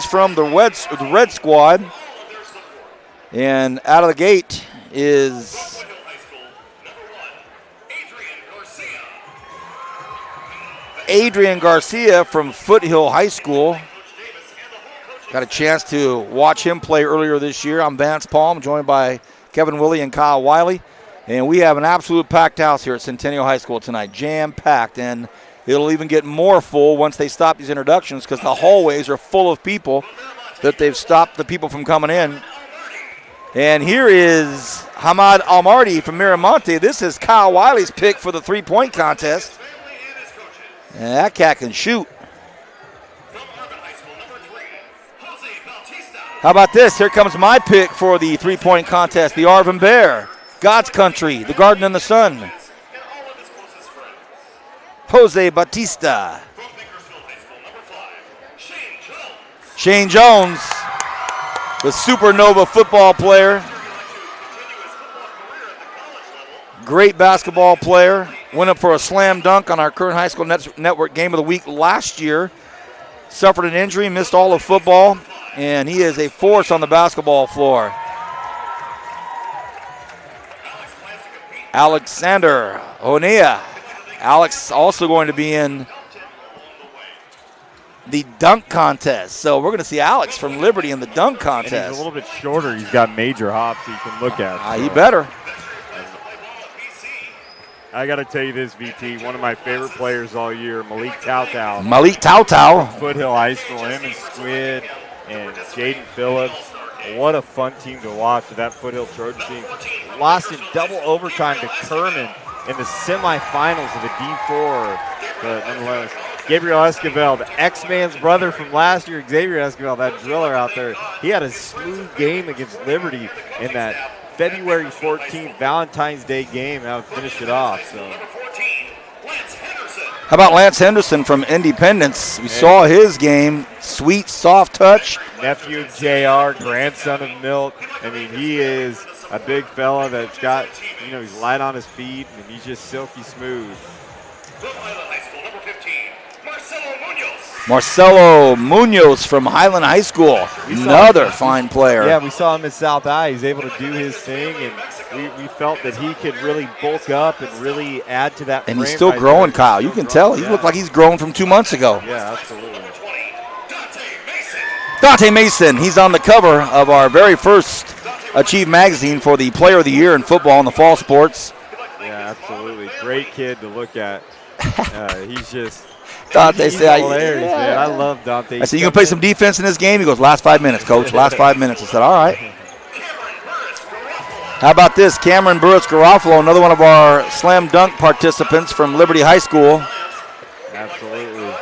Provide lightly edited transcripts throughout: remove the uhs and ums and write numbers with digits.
He's from the Red Squad. And out of the gate is Adrian Garcia from Foothill High School. Got a chance to watch him play earlier this year. I'm Vance Palm, joined by Kevin Willie and Kyle Wiley. And we have an absolute packed house here at Centennial High School tonight, jam-packed. And it'll even get more full once they stop these introductions because the hallways are full of people that they've stopped the people from coming in. And here is Hamad Almardi from Miramonte. This is Kyle Wiley's pick for the three-point contest. And that cat can shoot. How about this? Here comes my pick for the three-point contest, the Arvin Bear. God's Country, the Garden in the Sun. Jose Bautista. Shane Jones, the Supernova football player. Great basketball player. Went up for a slam dunk on our current high school network game of the week last year. Suffered an injury, missed all of football, and he is a force on the basketball floor. Alexander Honea. Alex also going to be in the dunk contest. So we're going to see Alex from Liberty in the dunk contest. And he's a little bit shorter. He's got major hops you can look at. He better. I got to tell you this, VP, one of my favorite players all year, Malik Tautau. Malik Tautau. Foothill High School, him and Squid and Jaden Phillips. What a fun team to watch with that Foothill Trojan team. Lost in double overtime to Kerman in the semifinals of the D4. But nonetheless, Gabriel Esquivel, the X-Man's brother from last year, Xavier Esquivel, that driller out there, he had a smooth game against Liberty in that February 14th Valentine's Day game. That would finish it off. So. How about Lance Henderson from Independence? We saw his game. Sweet, soft touch. Nephew of JR, grandson of Milt. I mean, he is a big fella that's got, he's light on his feet, and he's just silky smooth. Marcelo Munoz from Highland High School, another fine player. Yeah, we saw him at South High. He's able to do his thing, and we felt that he could really bulk up and really add to that. And he's still growing, Kyle. You can tell. He looked like he's grown from 2 months ago. Yeah, absolutely. Donte Mason, he's on the cover of our very first Achieve magazine for the Player of the Year in football and the fall sports. Yeah, absolutely. Great kid to look at. He's just... Donte he's said, hilarious, man. I love Donte. I said, you going to play some defense in this game? He goes, last 5 minutes, coach, last 5 minutes. I said, all right. How about this? Cameron Burris Garofalo, another one of our slam dunk participants from Liberty High School. Absolutely.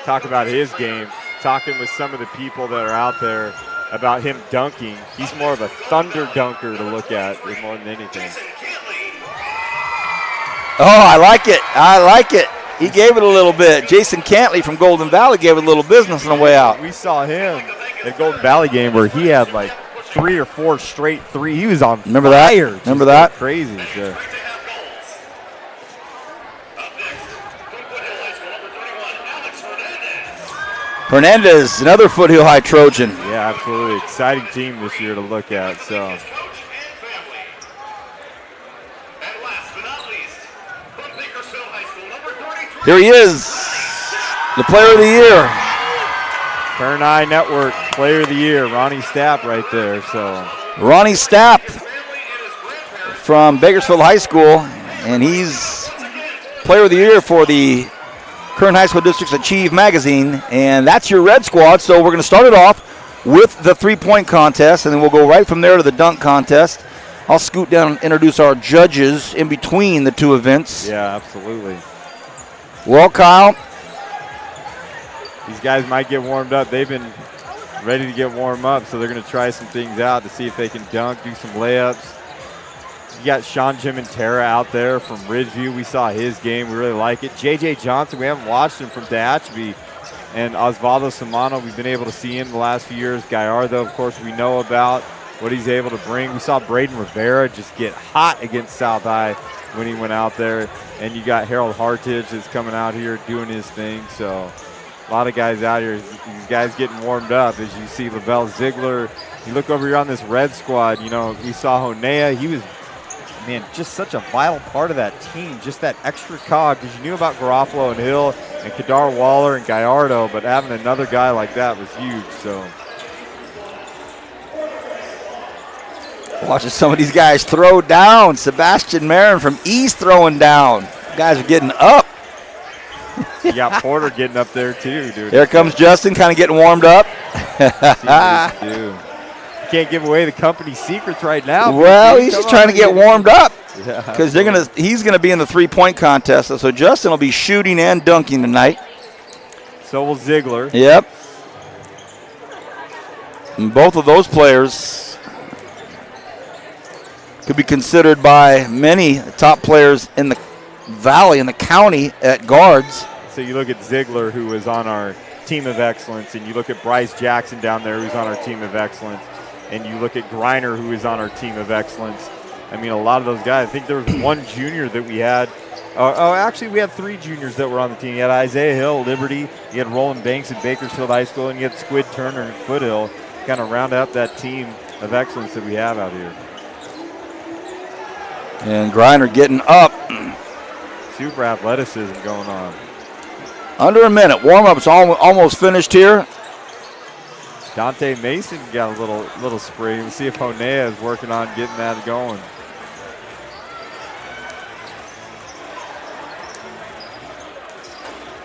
Talk about his game. Talking with some of the people that are out there about him dunking. He's more of a thunder dunker to look at more than anything. Oh, I like it. I like it. He gave it a little bit. Jason Cantley from Golden Valley gave it a little business on the way out. We saw him at Golden Valley game where he had like 3 or 4 straight three. He was on fire. That? Remember that? Crazy. So. Hernandez, another Foothill High Trojan. Yeah, absolutely. Exciting team this year to look at. So. Here he is, the Player of the Year. Turn Eye Network Player of the Year, Ronnie Stapp right there. So Ronnie Stapp from Bakersfield High School, and he's Player of the Year for the Current High School District's Achieve magazine, and that's your Red Squad. So we're going to start it off with the three-point contest, and then we'll go right from there to the dunk contest. I'll scoot down and introduce our judges in between the two events. Yeah, absolutely. Well, Kyle, these guys might get warmed up. They've been ready to get warmed up, so they're going to try some things out to see if they can dunk, do some layups. You got Sean Jim and Tara out there from Ridgeview. We saw his game. We really like it. J.J. Johnson, we haven't watched him from Tehachapi. And Osvaldo Samano, we've been able to see him the last few years. Gallardo, of course, we know about what he's able to bring. We saw Braden Rivera just get hot against South High when he went out there. And you got Harold Hartage that's coming out here doing his thing. So a lot of guys out here. These guys getting warmed up. As you see Lavelle Ziegler. You look over here on this red squad, you know, we saw Honea. He was, man, just such a vital part of that team. Just that extra cog, because you knew about Garofalo and Hill and Kadar Waller and Gallardo, but having another guy like that was huge. So watching some of these guys throw down. Sebastian Marin from East throwing down. Guys are getting up. You got Porter getting up there too, dude. Here comes Justin, kind of getting warmed up. You can't give away the company secrets right now. Well, he's just trying to get warmed up because he's gonna be in the 3-point contest. So Justin will be shooting and dunking tonight. So will Ziegler. Yep. And both of those players could be considered by many top players in the Valley, in the county, at guards. So you look at Ziegler, who was on our team of excellence, and you look at Bryce Jackson down there, who's on our team of excellence, and you look at Griner, who is on our team of excellence. I mean, a lot of those guys. I think there was one junior that we had. Actually, we had 3 juniors that were on the team. You had Isaiah Hill, Liberty. You had Roland Banks at Bakersfield High School, and you had Squid Turner at Foothill. Kind of round out that team of excellence that we have out here. And Griner getting up. Super athleticism going on. Under a minute. Warm-up's almost finished here. Donte Mason got a little spring. We'll see if Honea is working on getting that going.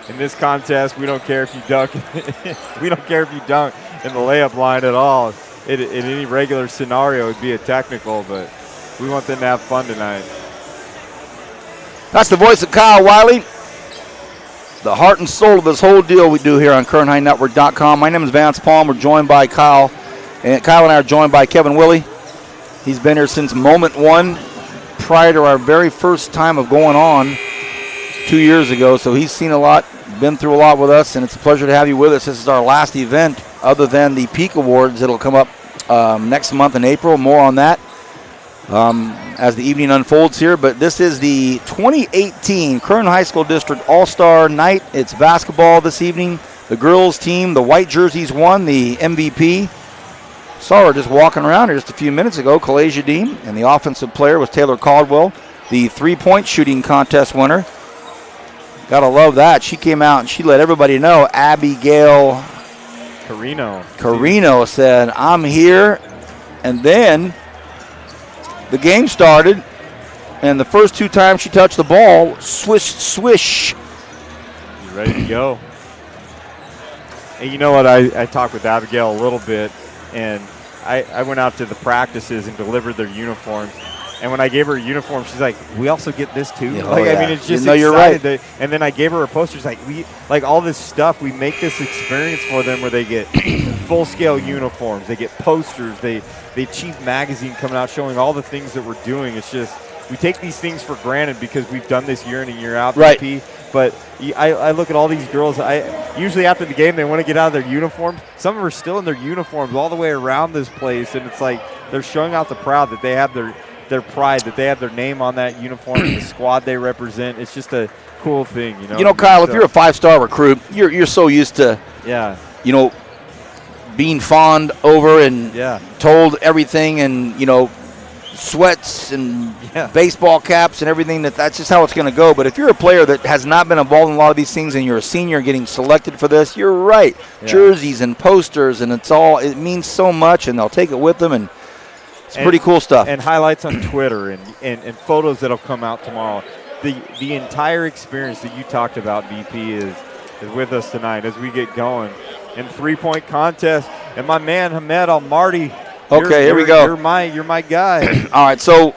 In this contest, we don't care if you dunk. We don't care if you dunk in the layup line at all. In any regular scenario, it would be a technical, but we want them to have fun tonight. That's the voice of Kyle Wiley. The heart and soul of this whole deal we do here on KernHighNetwork.com. My name is Vance Palm. We're joined by Kyle. And Kyle and I are joined by Kevin Willie. He's been here since moment one, prior to our very first time of going on 2 years ago. So he's seen a lot, been through a lot with us, and it's a pleasure to have you with us. This is our last event other than the Peak Awards. It'll come up next month in April. More on that as the evening unfolds here. But this is the 2018 Kern High School District All-Star Night. It's basketball this evening. The girls team, the white jerseys, won the MVP. Saw her just walking around here just a few minutes ago, Kalasia Dean. And the offensive player was Taylor Caldwell, the 3-point shooting contest winner. Gotta love that. She came out and she let everybody know. Abigail Carino said, "I'm here." And then the game started, and the first 2 times she touched the ball, swish, swish. You ready to go? And you know what? I talked with Abigail a little bit, and I went out to the practices and delivered their uniforms. And when I gave her a uniform, she's like, "We also get this too." Yeah, I mean, it's just you're right. And then I gave her a poster. She's like, "We like all this stuff. We make this experience for them where they get full-scale uniforms, they get posters, they Chief Magazine coming out showing all the things that we're doing." It's just we take these things for granted because we've done this year in and year out. Right. BP, but I look at all these girls. Usually after the game they want to get out of their uniforms. Some of them are still in their uniforms all the way around this place, and it's like they're showing out the proud that they have their pride, that they have their name on that uniform, the squad they represent. It's just a cool thing, you know. You know, Kyle, if you're a 5-star recruit, you're so used to, you know, being fawned over and told everything, and you know, sweats and baseball caps and everything. That's just how it's going to go. But if you're a player that has not been involved in a lot of these things, and you're a senior getting selected for this, you're right. Jerseys and posters, and it means so much, and they'll take it with them, and it's pretty cool stuff. And highlights on Twitter and photos that'll come out tomorrow. The entire experience that you talked about, VP, is with us tonight as we get going. And 3-point contest. And my man, Hamed Al-Marty. Okay, here we go. You're my guy. All right, so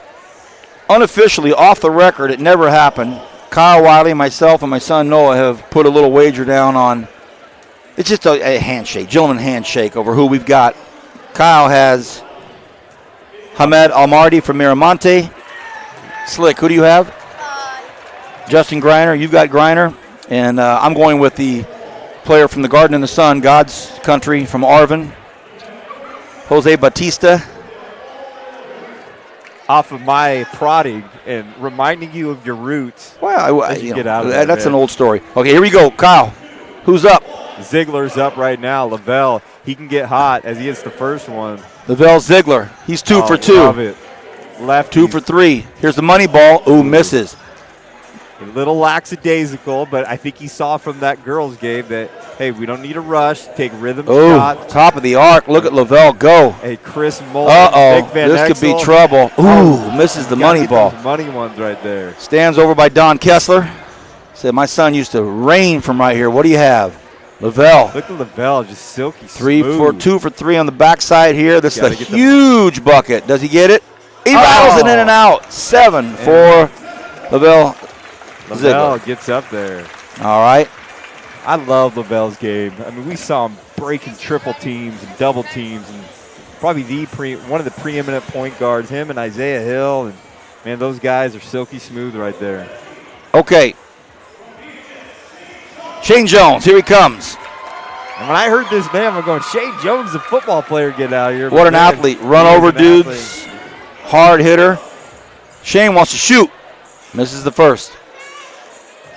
unofficially, off the record, it never happened. Kyle Wiley, myself, and my son Noah have put a little wager down on, it's just a handshake, gentleman handshake over who we've got. Kyle has Hamed Al-Marty from Miramonte. Slick, who do you have? Justin Griner. You've got Griner. And I'm going with the player from the Garden in the Sun, God's country, from Arvin, Jose Bautista. Off of my prodding and reminding you of your roots. Well, get out of there, that's man. an old story. Okay, here we go. Kyle, who's up? Ziegler's up right now. Lavelle, he can get hot as he hits the first one. Lavelle Ziegler, he's 2 for 2. Love it. Left 2 for 3. Here's the money ball. Ooh, misses. A little lackadaisical, but I think he saw from that girls' game that, hey, we don't need a rush. Take rhythm shots. Top of the arc. Look at Lavelle go. Hey, Chris Moore. This could be trouble. Ooh, misses the money ball. Money ones right there. Stands over by Don Kessler. Said, my son used to rain from right here. What do you have? Lavelle. Look at Lavelle, just silky 2 for 3 on the backside here. This is a huge bucket. Does he get it? He rattles it in and out. 7 for Lavelle. Lavelle gets up there. All right. I love Lavelle's game. I mean, we saw him breaking triple teams and double teams, and probably one of the preeminent point guards, him and Isaiah Hill. And, man, those guys are silky smooth right there. Okay. Shane Jones, here he comes. And when I heard this name, I'm going, Shane Jones, the football player, get out of here. What an athlete. Run over dudes. Hard hitter. Shane wants to shoot. Misses the first.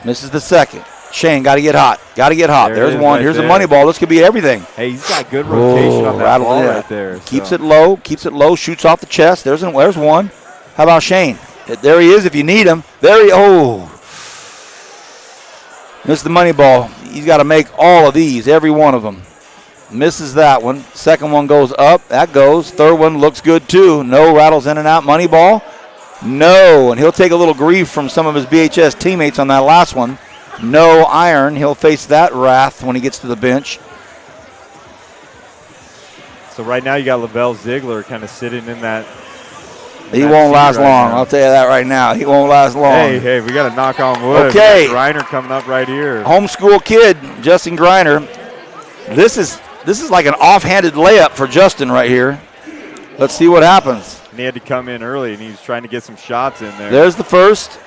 Misses the second. Shane, got to get hot. Got to get hot. There's one. Here's a money ball. This could be everything. Hey, he's got good rotation on that ball right there. Keeps it low. Keeps it low. Shoots off the chest. There's one. How about Shane? There he is if you need him. Missed the money ball. He's got to make all of these, every one of them. Misses that one. Second one goes up. That goes. Third one looks good too. No, rattles in and out. Money ball. No, and he'll take a little grief from some of his BHS teammates on that last one. No iron. He'll face that wrath when he gets to the bench. So right now you got Lavelle Ziegler kind of sitting in that. He won't last long. I'll tell you that right now. He won't last long. Hey, we got to knock on wood. Okay. Griner coming up right here. Homeschool kid, Justin Griner. This is like an offhanded layup for Justin right here. Let's see what happens. And he had to come in early, and he was trying to get some shots in there. There's the first.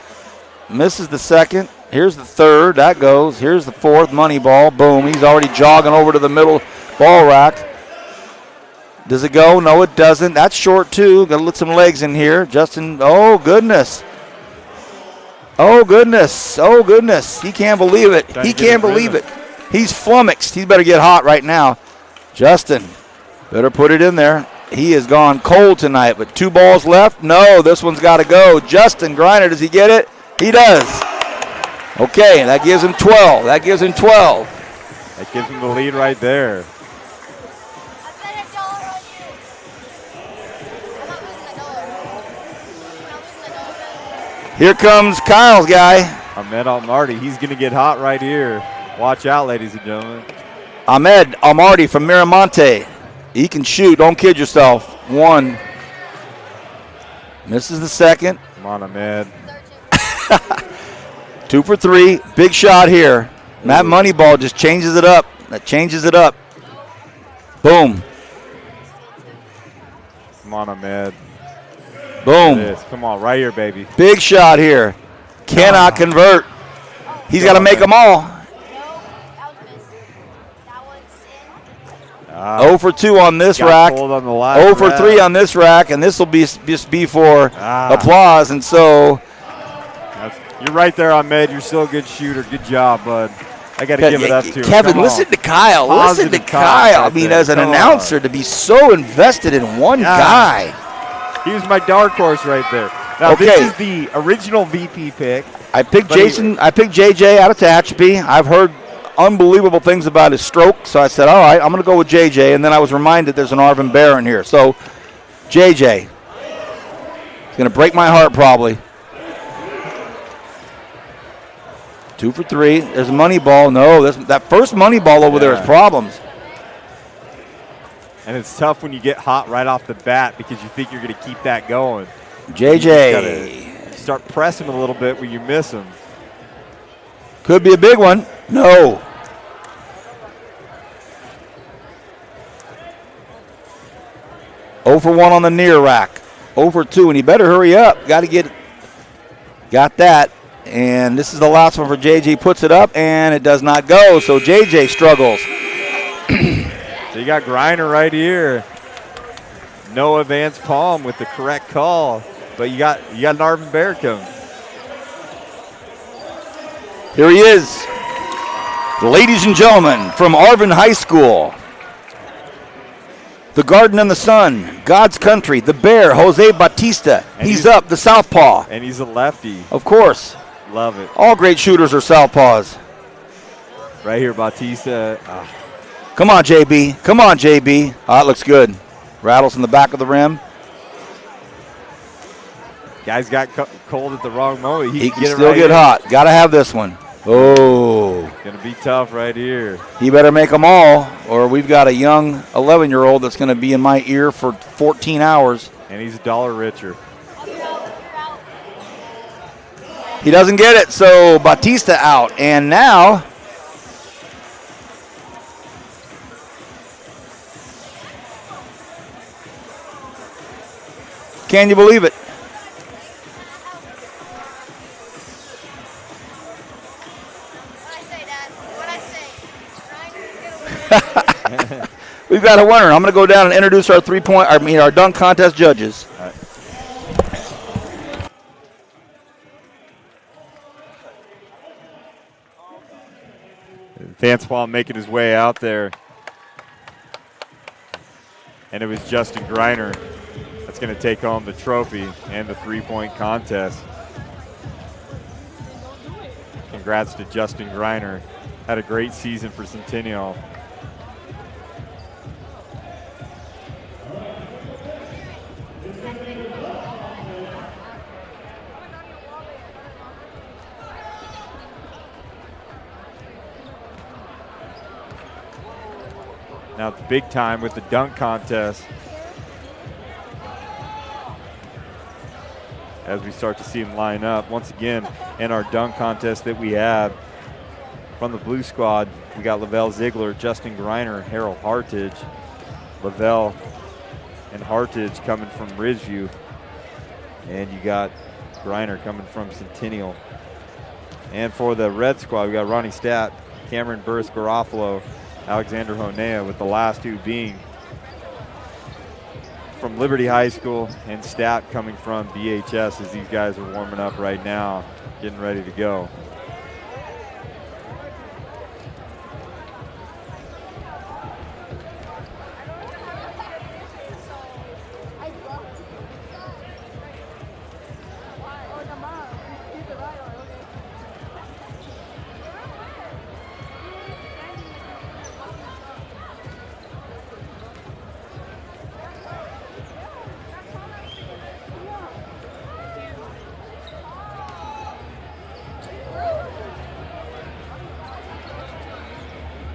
Misses the second. Here's the third. That goes. Here's the fourth. Money ball. Boom. He's already jogging over to the middle ball rack. Does it go? No, it doesn't. That's short, too. Got to let some legs in here. Justin, oh, goodness. Oh, goodness. Oh, goodness. He can't believe it. He can't believe it. He's flummoxed. He better get hot right now. Justin, better put it in there. He has gone cold tonight, but 2 balls left. No, this one's got to go. Justin Griner, does he get it? He does. Okay, that gives him 12. That gives him the lead right there. Here comes Kyle's guy. Ahmed Almarty. He's going to get hot right here. Watch out, ladies and gentlemen. Ahmed Almarty from Miramonte. He can shoot. Don't kid yourself. 1. Misses the second. Come on, Ahmed. 2 for 3. Big shot here. That money ball just changes it up. That changes it up. Boom. Come on, Ahmed. Boom. Come on, right here, baby. Big shot here. Cannot convert. He's got to make them all. 0 for 2 on this rack. 0 for 3 on this rack, and this will just be for applause. And so, you're right there, Ahmed. You're still a good shooter. Good job, bud. I got to give it up to you. Kevin, listen to Kyle. Listen to Kyle. I mean, as an announcer, to be so invested in one guy. He was my dark horse right there. Now, this is the original VP pick. I picked JJ out of Tehachapi. I've heard unbelievable things about his stroke, so I said, all right, I'm going to go with JJ, and then I was reminded there's an Arvin Barron here. So, JJ. He's going to break my heart probably. 2 for 3. There's a money ball. No, that first money ball over there is problems. And it's tough when you get hot right off the bat because you think you're going to keep that going. JJ. Start pressing a little bit when you miss them. Could be a big one. No. Oh for 1 on the near rack. 0 for 2, and he better hurry up. Got that. And this is the last one for JJ. Puts it up, and it does not go. So JJ struggles. So you got Griner right here. Noah Vance Palm with the correct call. But you got an Arvin Bear coming. Here he is. Ladies and gentlemen, from Arvin High School, the Garden and the Sun, God's Country, the Bear, Jose Bautista. He's up, the southpaw. And he's a lefty. Of course. Love it. All great shooters are southpaws. Right here, Bautista. Come on, JB. Come on, JB. It looks good. Rattles in the back of the rim. Guys got cold at the wrong moment. He can still get hot. Got to have this one. Oh. Going to be tough right here. He better make them all, or we've got a young 11-year-old that's going to be in my ear for 14 hours. And he's $1 richer. He doesn't get it, so Bautista out. And now can you believe it? We've got a winner. I'm going to go down and introduce our our dunk contest judges. All right. Vance Paul making his way out there. And it was Justin Greiner that's going to take home the trophy and the three-point contest. Congrats to Justin Greiner. Had a great season for Centennial. Now it's big time with the dunk contest. As we start to see them line up once again in our dunk contest that we have from the blue squad, we got Lavelle Ziegler, Justin Greiner, Harold Hartage. Lavelle and Hartage coming from Ridgeview, and you got Greiner coming from Centennial. And for the red squad, we got Ronnie Stat, Cameron Burris, Garofalo, Alexander Honea, with the last two being from Liberty High School, and Stat coming from BHS, as these guys are warming up right now, getting ready to go.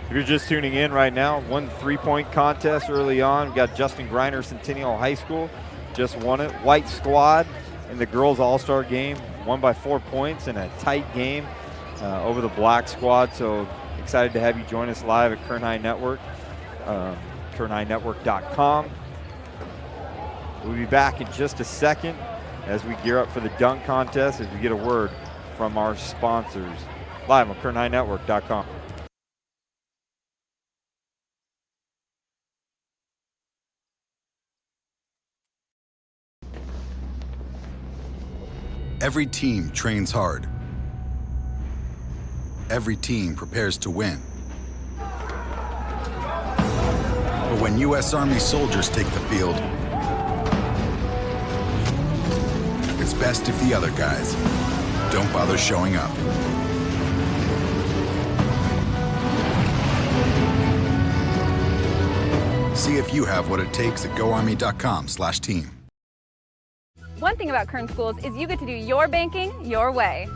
If you're just tuning in right now, one three-point contest early on. We got Justin Greiner, Centennial High School, just won it. White squad in the girls all-star game, won by 4 points in a tight game over the black squad. So excited to have you join us live at Kern High Network, kernhighnetwork.com. We'll be back in just a second as we gear up for the dunk contest, as we get a word from our sponsors. Live on kernhighnetwork.com. Every team trains hard. Every team prepares to win. But when U.S. Army soldiers take the field, it's best if the other guys don't bother showing up. See if you have what it takes at goarmy.com/team. One thing about Kern Schools is you get to do your banking your way.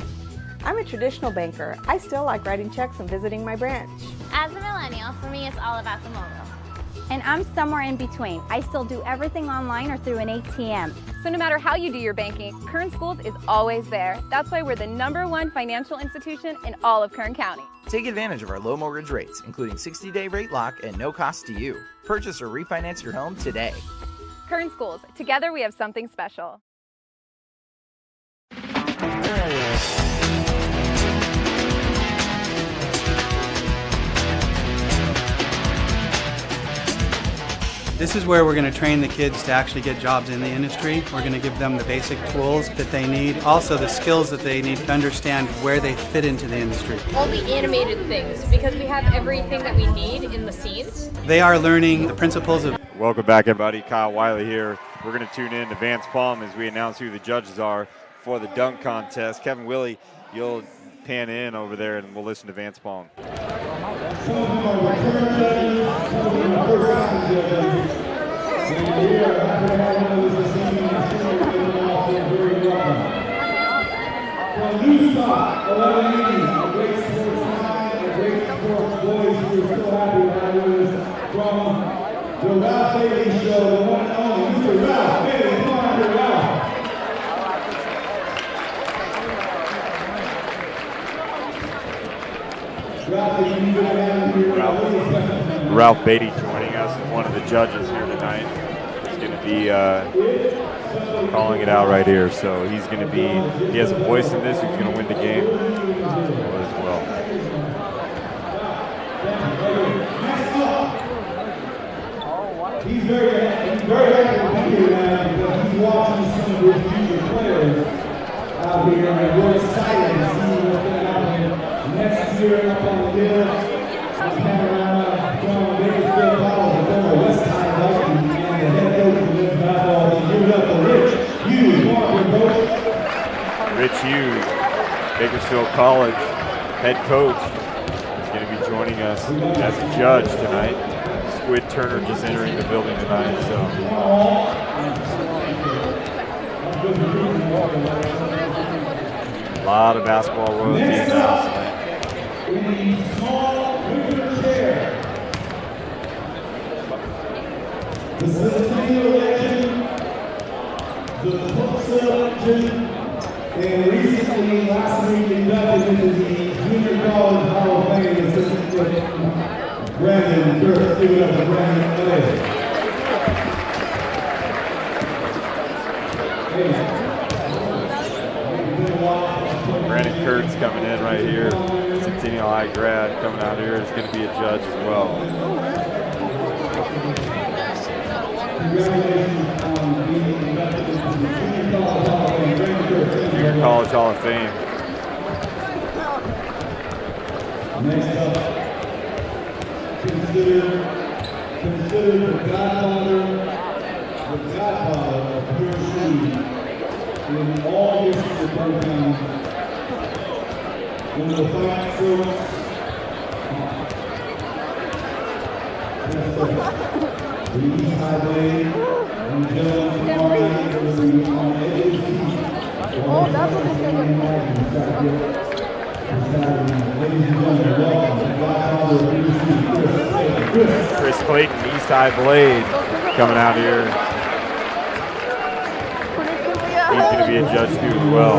I'm a traditional banker. I still like writing checks and visiting my branch. As a millennial, for me, it's all about the mobile. And I'm somewhere in between. I still do everything online or through an ATM. So no matter how you do your banking, Kern Schools is always there. That's why we're the #1 financial institution in all of Kern County. Take advantage of our low mortgage rates, including 60-day rate lock and no cost to you. Purchase or refinance your home today. Kern Schools, together we have something special. This is where we're going to train the kids to actually get jobs in the industry. We're going to give them the basic tools that they need, also the skills that they need to understand where they fit into the industry. All the animated things, because we have everything that we need in the scenes. They are learning the principles of... Welcome back, everybody. Kyle Wiley here. We're going to tune in to Vance Palm as we announce who the judges are for the dunk contest. Kevin Willie, you'll pan in over there and we'll listen to Vance Palm. Ralph Beatty joining us as one of the judges here tonight. He's going to be calling it out right here. So he has a voice in this. He's going to win the game as well. He's very happy to be here now because he's watching some of his future players out here, and we're excited to see what's going to happen next year up on the hill. Rich Hughes, Bakersfield College head coach, is going to be joining us as a judge tonight. Squid Turner just entering the building tonight. So a lot of basketball royalty in the house tonight. The Centennial legend, the Tulsa legend, and recently, last week, inducted into the Junior College Hall of Fame, assistant coach Brandon Burris. Give it up for Brandon Burris. Brandon Kurtz coming in right here. Centennial High grad coming out here is going to be a judge as well. Junior College Hall of Fame. Next up, considered the godfather of pure shooting in all history of Burr County. One of the fine folks. The East Highway and Jones Farm on ABC. Oh, that's what it's going to be. Chris Clayton, East High Blade, coming out here. He's going to be a judge too as well.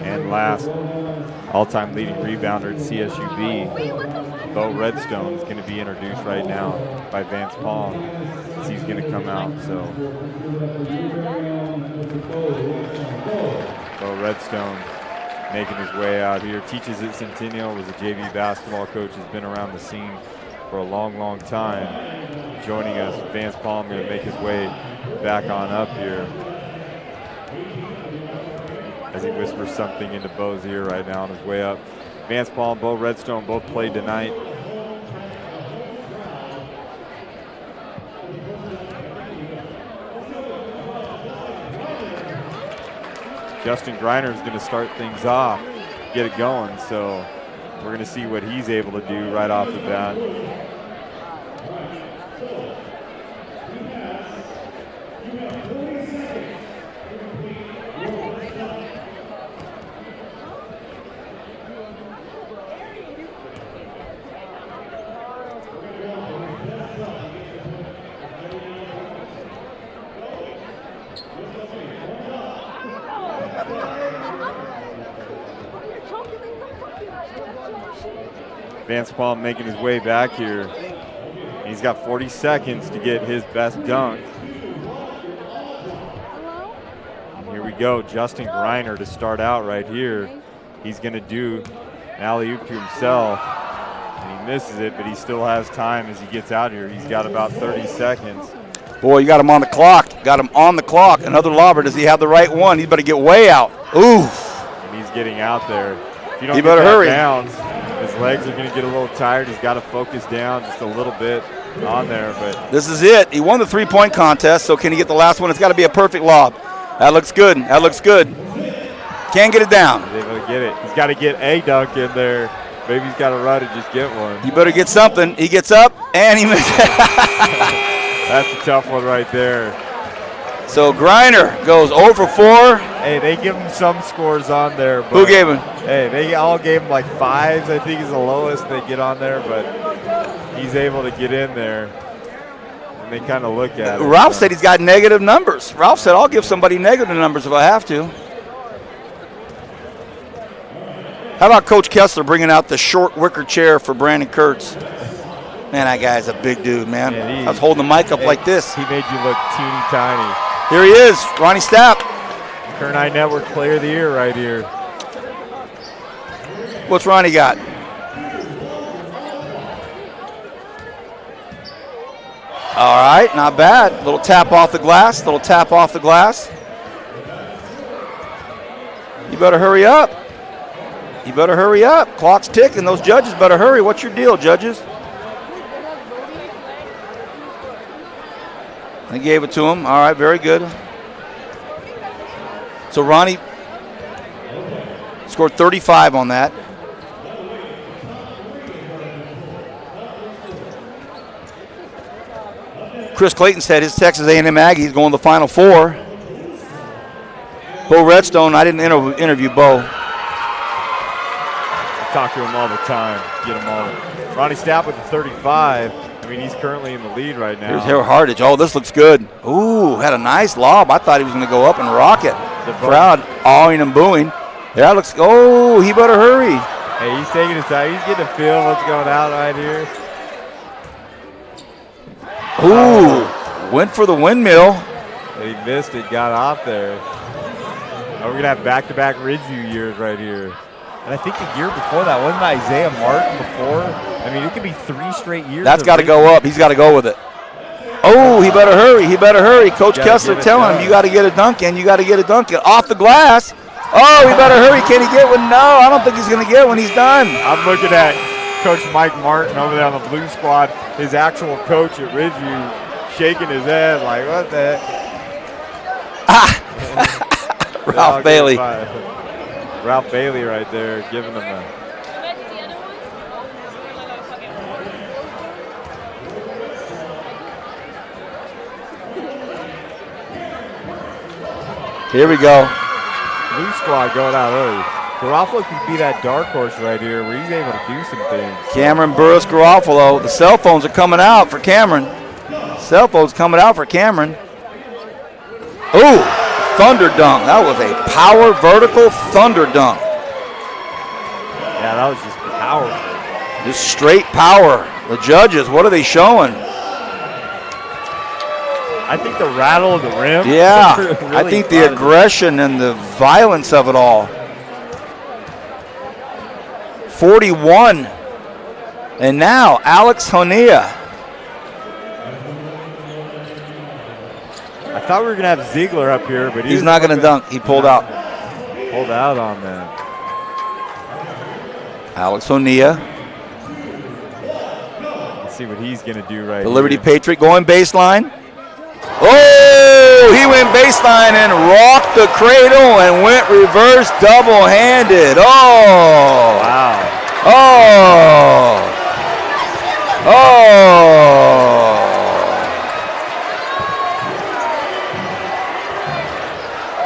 And last, all-time leading rebounder at CSUB, Bo Redstone, is going to be introduced right now by Vance Palm as he's going to come out. So Bo Redstone making his way out here. Teaches at Centennial, was a JV basketball coach, has been around the scene for a long, long time. Joining us, Vance Palm going to make his way back on up here as he whispers something into Bo's ear right now on his way up. Vance Palm, Bo Redstone both played tonight. Justin Griner is going to start things off, get it going, so we're going to see what he's able to do right off the bat. Vance Palm making his way back here. He's got 40 seconds to get his best dunk. Here we go, Justin Greiner to start out right here. He's going to do an alley-oop to himself, and he misses it, but he still has time as he gets out here. He's got about 30 seconds. Boy, you got him on the clock. Got him on the clock. Another lobber. Does he have the right one? He's better get way out. Oof. And he's getting out there. If you don't He get better that hurry. bounce, his legs are going to get a little tired. He's got to focus down just a little bit on there. But this is it. He won the three-point contest, so can he get the last one? It's got to be a perfect lob. That looks good. That looks good. Can't get it down. He's able to get it. He's got to get a dunk in there. Maybe he's got to run and just get one. You better get something. He gets up, and he misses. That's a tough one right there. So Greiner goes 0 for 4. Hey, they give him some scores on there. But Who gave him? Hey, they all gave him like 5s, I think is the lowest they get on there, but he's able to get in there. And they kind of look at it. Ralph said he's got negative numbers. Ralph said, I'll give somebody negative numbers if I have to. How about Coach Kessler bringing out the short wicker chair for Brandon Kurtz? Man, that guy's a big dude, man. I was holding the mic up like this. He made you look teeny tiny. Here he is, Ronnie Stapp. Kern Eye Network Player of the Year right here. What's Ronnie got? All right, not bad. Little tap off the glass, little tap off the glass. You better hurry up. You better hurry up. Clock's ticking. Those judges better hurry. What's your deal, judges? They gave it to him. All right, very good. So Ronnie scored 35 on that. Chris Clayton said his Texas A&M Aggies going to the Final Four. Bo Redstone, I didn't interview Bo. I talk to him all the time, get him all. Ronnie Stapp with the 35. I mean, he's currently in the lead right now. Here's Harold Hardage. Oh, this looks good. Ooh, had a nice lob. I thought he was going to go up and rock it. The crowd awing and booing. Yeah, looks. Oh, he better hurry. Hey, he's taking his time. He's getting a feel of what's going out right here. Ooh, went for the windmill. But he missed it, got off there. Oh, we're going to have back-to-back Ridgeview years right here. And I think the year before that, wasn't Isaiah Martin before? I mean, it could be 3 straight years. That's got to go up. He's got to go with it. Oh, he better hurry. He better hurry. Coach Kessler telling him, you got to get a dunk in. You got to get a dunk in. Off the glass. Oh, he better hurry. Can he get one? No, I don't think he's going to get one. He's done. I'm looking at Coach Mike Martin over there on the blue squad, his actual coach at Ridgeview, shaking his head like, what the heck? Ralph Bailey. Ralph Bailey right there giving him a. Here we go. Blue squad going out early. Garofalo could be that dark horse right here where he's able to do some things. Cameron Burris Garofalo. The cell phones are coming out for Cameron. Cell phones coming out for Cameron. Ooh, thunder dunk. That was a power vertical thunder dunk. Yeah, that was just powerful. Just straight power. The judges, what are they showing? I think the rattle of the rim. Yeah, really I think the aggression and the violence of it all. 41. And now Alex Honea. I thought we were going to have Ziegler up here, but he's not going to dunk. He pulled out. Pulled out on that. Alex Honea. Let's see what he's going to do right The Liberty here. Patriot going baseline. Oh, he went baseline and rocked the cradle and went reverse double-handed. Oh. Wow. Oh. Oh.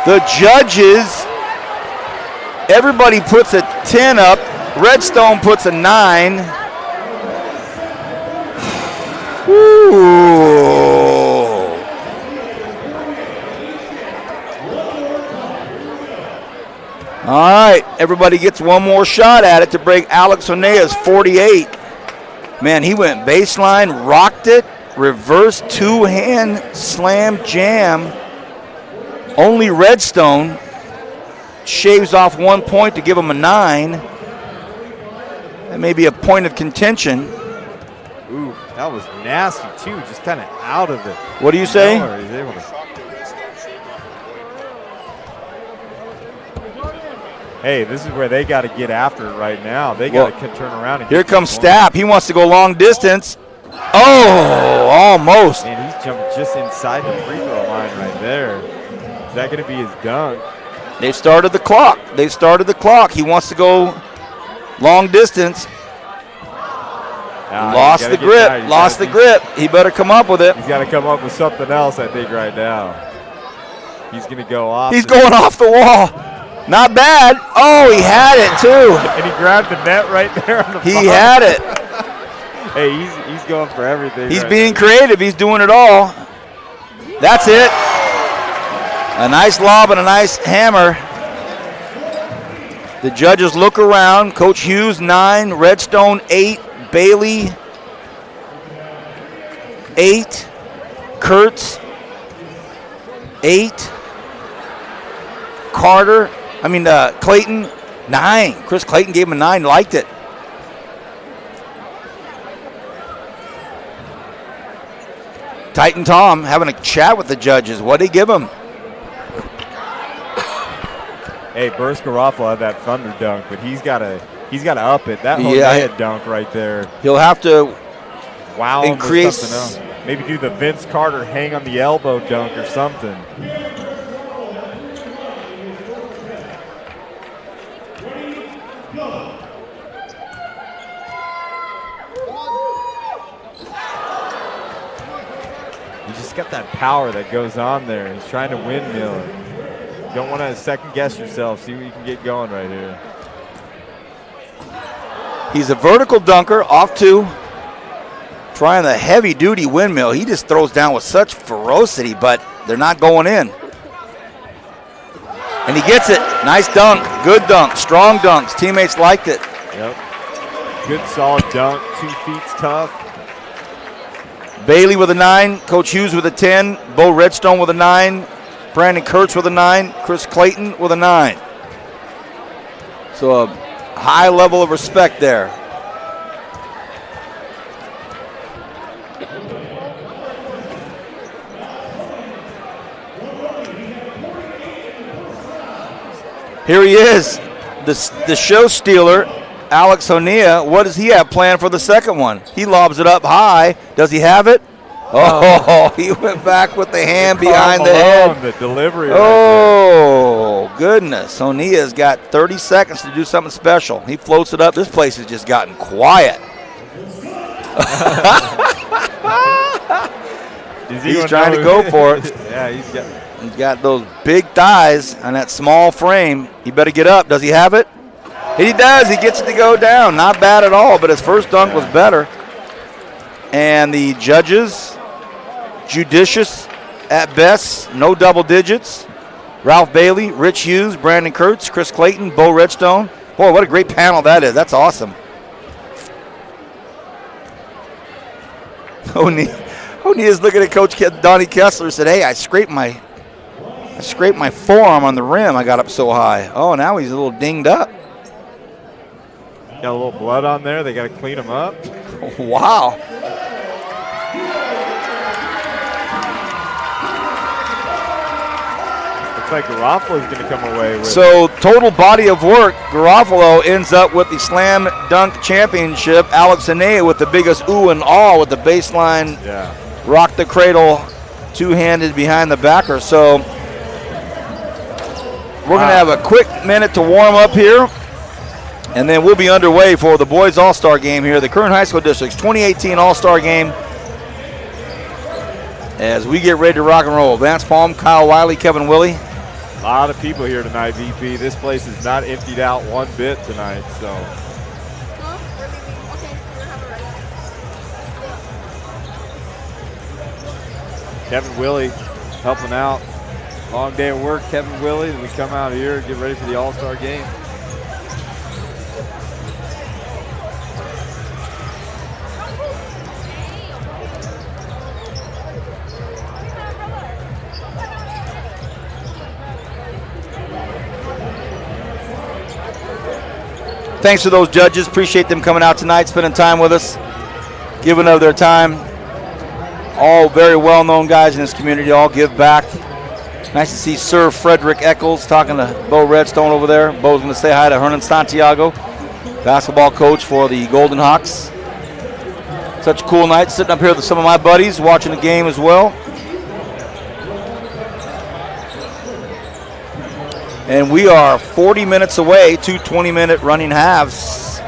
The judges, everybody puts a 10 up. Redstone puts a 9. Ooh. All right, everybody gets one more shot at it to break Alex Honea's 48. Man, he went baseline, rocked it, reverse two-hand slam jam. Only Redstone shaves off 1 point to give him a 9. That may be a point of contention. Ooh, that was nasty too, just kind of out of it. What do you say? He's able to. Hey, this is where they got to get after it right now. They got to turn around. And here comes Stapp. He wants to go long distance. Oh, almost. Man, he's jumping just inside the free throw line right there. Is that going to be his dunk? They've started the clock. They've started the clock. He wants to go long distance. Lost the grip. Lost the grip. He better come up with it. He's got to come up with something else, I think, right now. He's going to go off. He's going off the wall. Not bad. Oh, he had it, too. And he grabbed the net right there on the He had it. Hey, he's going for everything. He's being creative. He's doing it all. That's it. A nice lob and a nice hammer. The judges look around. Coach Hughes, 9. Redstone, 8. Bailey, 8. Kurtz, 8. Clayton, 9. Chris Clayton gave him a 9, liked it. Titan Tom having a chat with the judges. What'd he give him? Hey, Burris Garofalo had that thunder dunk, but he's got to up it. That Honea dunk right there. He'll have to increase something else. Maybe do the Vince Carter hang on the elbow dunk or something. He's just got that power that goes on there. He's trying to windmill it. You don't want to second guess yourself. See what you can get going right here. He's a vertical dunker, off 2. Trying the heavy-duty windmill. He just throws down with such ferocity, but they're not going in. And he gets it. Nice dunk. Good dunk. Strong dunks. Teammates liked it. Yep. Good, solid dunk. 2 feet's tough. Bailey with a 9. Coach Hughes with a 10. Bo Redstone with a 9. Brandon Kurtz with a 9. Chris Clayton with a 9. So a high level of respect there. Here he is, the show stealer, Alex Honea. What does he have planned for the second one? He lobs it up high. Does he have it? Oh, he went back with the hand behind the head. The delivery. Oh, goodness. Honea's got 30 seconds to do something special. He floats it up. This place has just gotten quiet. He's trying to go for it. Yeah, He's got those big thighs on that small frame. He better get up. Does he have it? He does. He gets it to go down. Not bad at all, but his first dunk was better. And the judges, judicious at best, no double digits. Ralph Bailey, Rich Hughes, Brandon Kurtz, Chris Clayton, Bo Redstone. Boy, what a great panel that is. That's awesome. O'Neill's looking at Coach Donnie Kessler and said, hey, I scraped my forearm on the rim. I got up so high. Oh, now he's a little dinged up. Got a little blood on there. They got to clean him up. Wow. Looks like Garofalo's going to come away with So total body of work, Garofalo ends up with the Slam Dunk Championship. Alex Honea with the biggest ooh and all with the baseline. Yeah. Rock the cradle, two-handed behind the backer. So we're going to have a quick minute to warm up here, and then we'll be underway for the boys all-star game here, the Kern High School District's 2018 all-star game, as we get ready to rock and roll. Vance Palm, Kyle Wiley, Kevin Willie. A lot of people here tonight, VP. This place is not emptied out one bit tonight, so. Kevin Willie helping out. Long day of work, Kevin Willie, and we come out here and get ready for the All-Star game. Thanks to those judges. Appreciate them coming out tonight, spending time with us, giving of their time. All very well-known guys in this community, all give back. Nice to see Sir Frederick Eccles talking to Bo Redstone over there. Bo's going to say hi to Hernan Santiago, basketball coach for the Golden Hawks. Such a cool night, sitting up here with some of my buddies, watching the game as well. And we are 40 minutes away, 2 20-minute running halves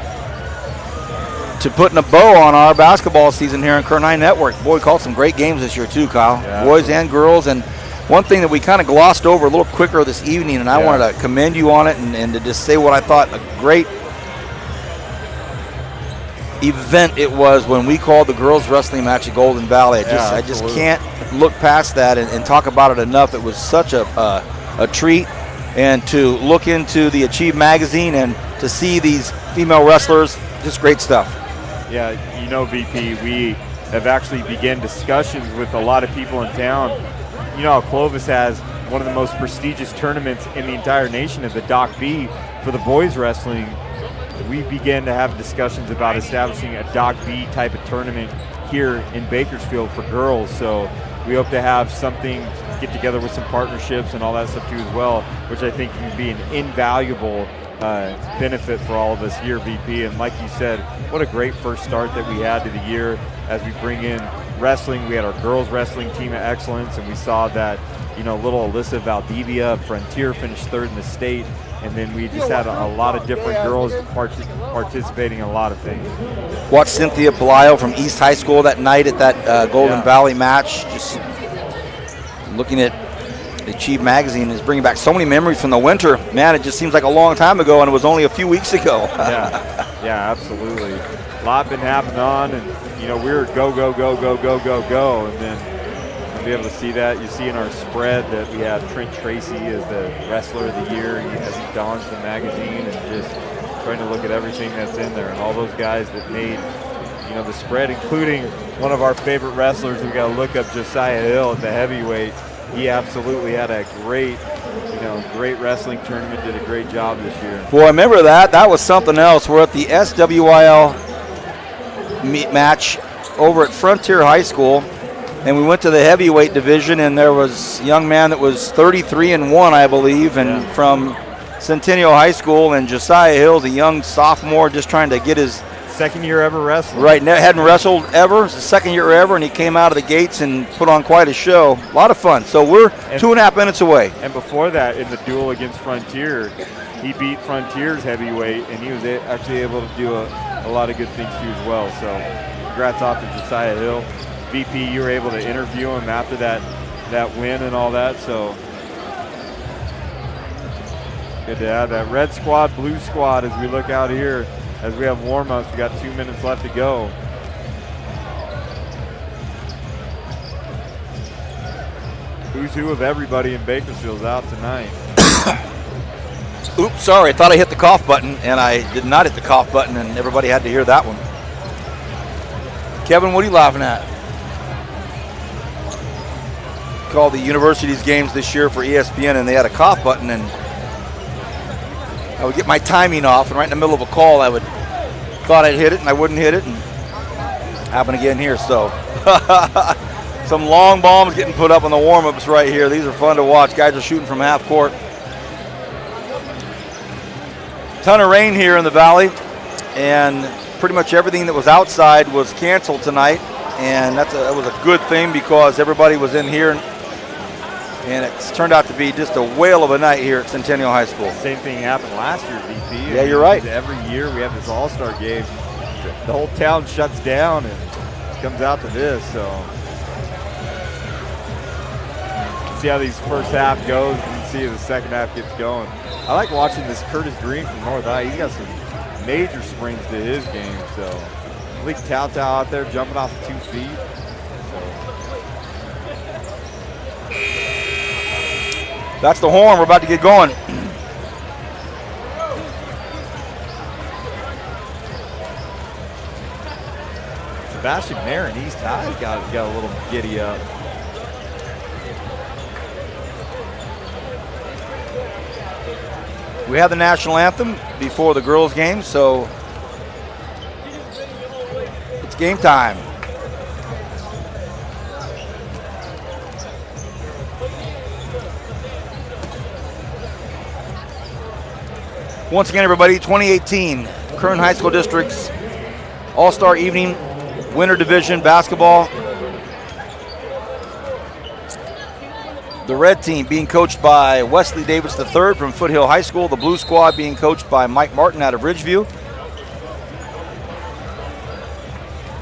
to putting a bow on our basketball season here on Current 9 Network. Boy, we called some great games this year too, Kyle. Yeah, boys and girls. And one thing that we kind of glossed over a little quicker this evening, and I wanted to commend you on it and to just say what I thought a great event it was when we called the girls wrestling match at Golden Valley. I just can't look past that and talk about it enough. It was such a treat. And to look into the Achieve magazine and to see these female wrestlers, just great stuff. Yeah, you know, VP, we have actually begun discussions with a lot of people in town. You know how Clovis has one of the most prestigious tournaments in the entire nation at the Doc B for the boys wrestling. We began to have discussions about establishing a Doc B type of tournament here in Bakersfield for girls. So we hope to have something, get together with some partnerships and all that stuff too as well, which I think can be an invaluable benefit for all of us here, VP. And like you said, what a great first start that we had to the year as we bring in wrestling. We had our girls wrestling team of excellence, and we saw that, you know, little Alyssa Valdivia of Frontier finished third in the state. And then we just had a lot of different girls participating in a lot of things. Watched Cynthia Palaio from East High School that night at that Golden Valley match. Just looking at the Achieve magazine is bringing back so many memories from the winter. Man, it just seems like a long time ago, and it was only a few weeks ago. Yeah, absolutely. A lot been happening on, and you know, we were go, and then to be able to see that, you see in our spread that we have Trent Tracy as the Wrestler of the Year as he dons the magazine, and just trying to look at everything that's in there and all those guys that made, you know, the spread, including one of our favorite wrestlers. We got to look up Josiah Hill at the heavyweight. He absolutely had a great wrestling tournament, did a great job this year. Boy, I remember that. That was something else. We're at the SWIL match over at Frontier High School, and we went to the heavyweight division, and there was a young man that was 33-1, I believe, and from Centennial High School, and Josiah Hill's a young sophomore just trying to get his second year ever wrestling. Right, hadn't wrestled ever. It's his second year ever, and he came out of the gates and put on quite a show. A lot of fun. So we're 2.5 minutes away. And before that, in the duel against Frontier, he beat Frontier's heavyweight, and he was actually able to do a lot of good things too as well. So congrats off to Josiah Hill. VP, you were able to interview him after that win and all that. So good to have that red squad, blue squad as we look out here. As we have warm-ups, we got 2 minutes left to go. Who's who of everybody in Bakersfield's out tonight. Oops, sorry, I thought I hit the cough button, and I did not hit the cough button, and everybody had to hear that one. Kevin, what are you laughing at? Called the university's games this year for ESPN, and they had a cough button, and I would get my timing off, and right in the middle of a call, I thought I'd hit it, and I wouldn't hit it, and happened again here. So some long bombs getting put up on the warm-ups right here. These are fun to watch. Guys are shooting from half court. Ton of rain here in the valley, and pretty much everything that was outside was canceled tonight, and that was a good thing because everybody was in here. And it's turned out to be just a whale of a night here at Centennial High School. Same thing happened last year, VP. Yeah, you're right. Every year we have this all-star game. The whole town shuts down and it comes out to this. So see how these first half goes and see how the second half gets going. I like watching this Curtis Green from North High. He's got some major springs to his game. So Malik Tautau out there jumping off 2 feet. That's the horn. We're about to get going. Sebastian Marin, he's tied. Got a little giddy up. We have the national anthem before the girls' game, so it's game time. Once again, everybody, 2018 Kern High School District's All-Star Evening Winter Division Basketball. The red team being coached by Wesley Davis III from Foothill High School. The blue squad being coached by Mike Martin out of Ridgeview.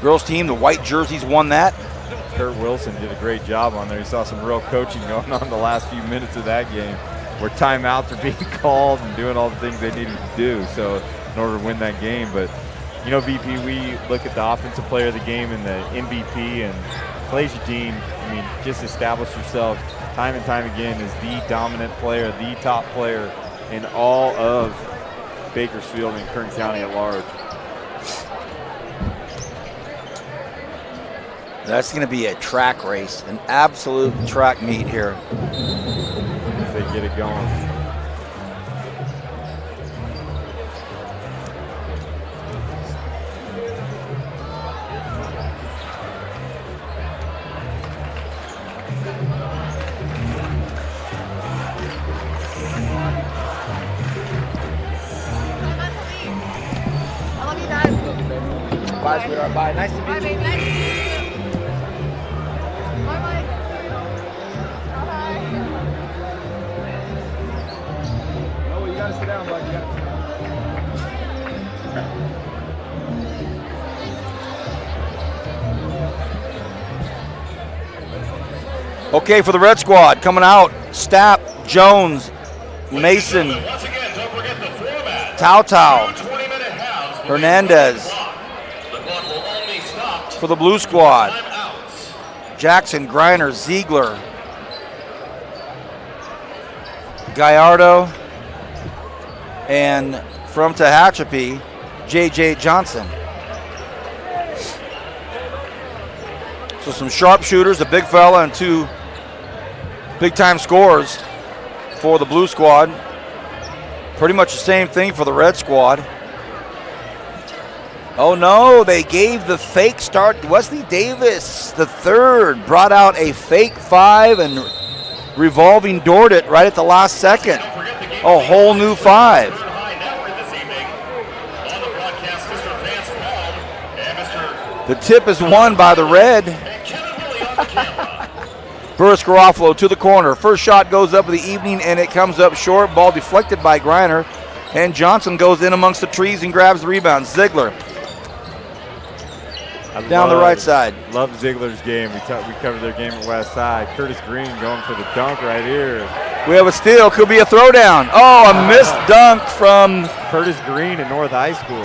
Girls team, the white jerseys won that. Kurt Wilson did a great job on there. You saw some real coaching going on the last few minutes of that game, where timeouts are being called and doing all the things they needed to do so in order to win that game. But, you know, VP, we look at the offensive player of the game and the MVP, and Clay Dean, I mean, just establish yourself time and time again as the dominant player, the top player in all of Bakersfield and Kern County at large. That's going to be a track race, an absolute track meet here. As they get it going. Bye, sweetheart. Bye. Nice to meet you. Nice to meet you. Bye-bye. Oh, you got to sit down, bud. You got to. Okay, for the red squad, coming out, Stapp, Jones, Mason, Tao, Hernandez. For the blue squad, Jackson, Griner, Ziegler, Gallardo, and from Tehachapi, J.J. Johnson. So some sharpshooters, a big fella, and two big-time scorers for the blue squad. Pretty much the same thing for the red squad. Oh no, they gave the fake start. Wesley Davis, the third, brought out a fake five and revolving doored it right at the last second. A whole new five. The tip is won by the red. Burris Garofalo to the corner. First shot goes up of the evening and it comes up short. Ball deflected by Griner. And Johnson goes in amongst the trees and grabs the rebound. Ziegler. Down the right side. Love Ziegler's game. We covered their game at West Side. Curtis Green going for the dunk right here. We have a steal. Could be a throwdown. Oh, a missed dunk from Curtis Green at North High School.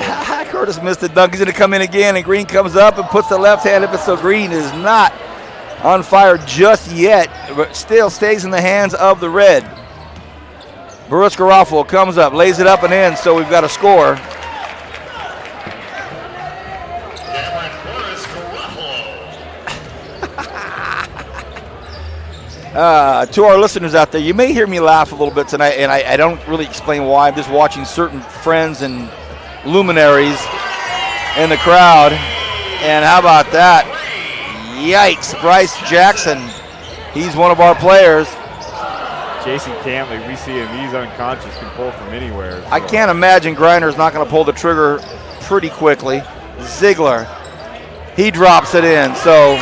Curtis missed the dunk. He's going to come in again, and Green comes up and puts the left hand up. So Green is not on fire just yet, but still stays in the hands of the red. Burris Garofalo comes up, lays it up and in, so we've got a score. To our listeners out there, you may hear me laugh a little bit tonight, and I don't really explain why. I'm just watching certain friends and luminaries in the crowd. And how about that? Yikes, Bryce Jackson. He's one of our players. Jason Cantley, we see him. He's unconscious, can pull from anywhere. So. I can't imagine Griner's not going to pull the trigger pretty quickly. Ziegler, he drops it in. So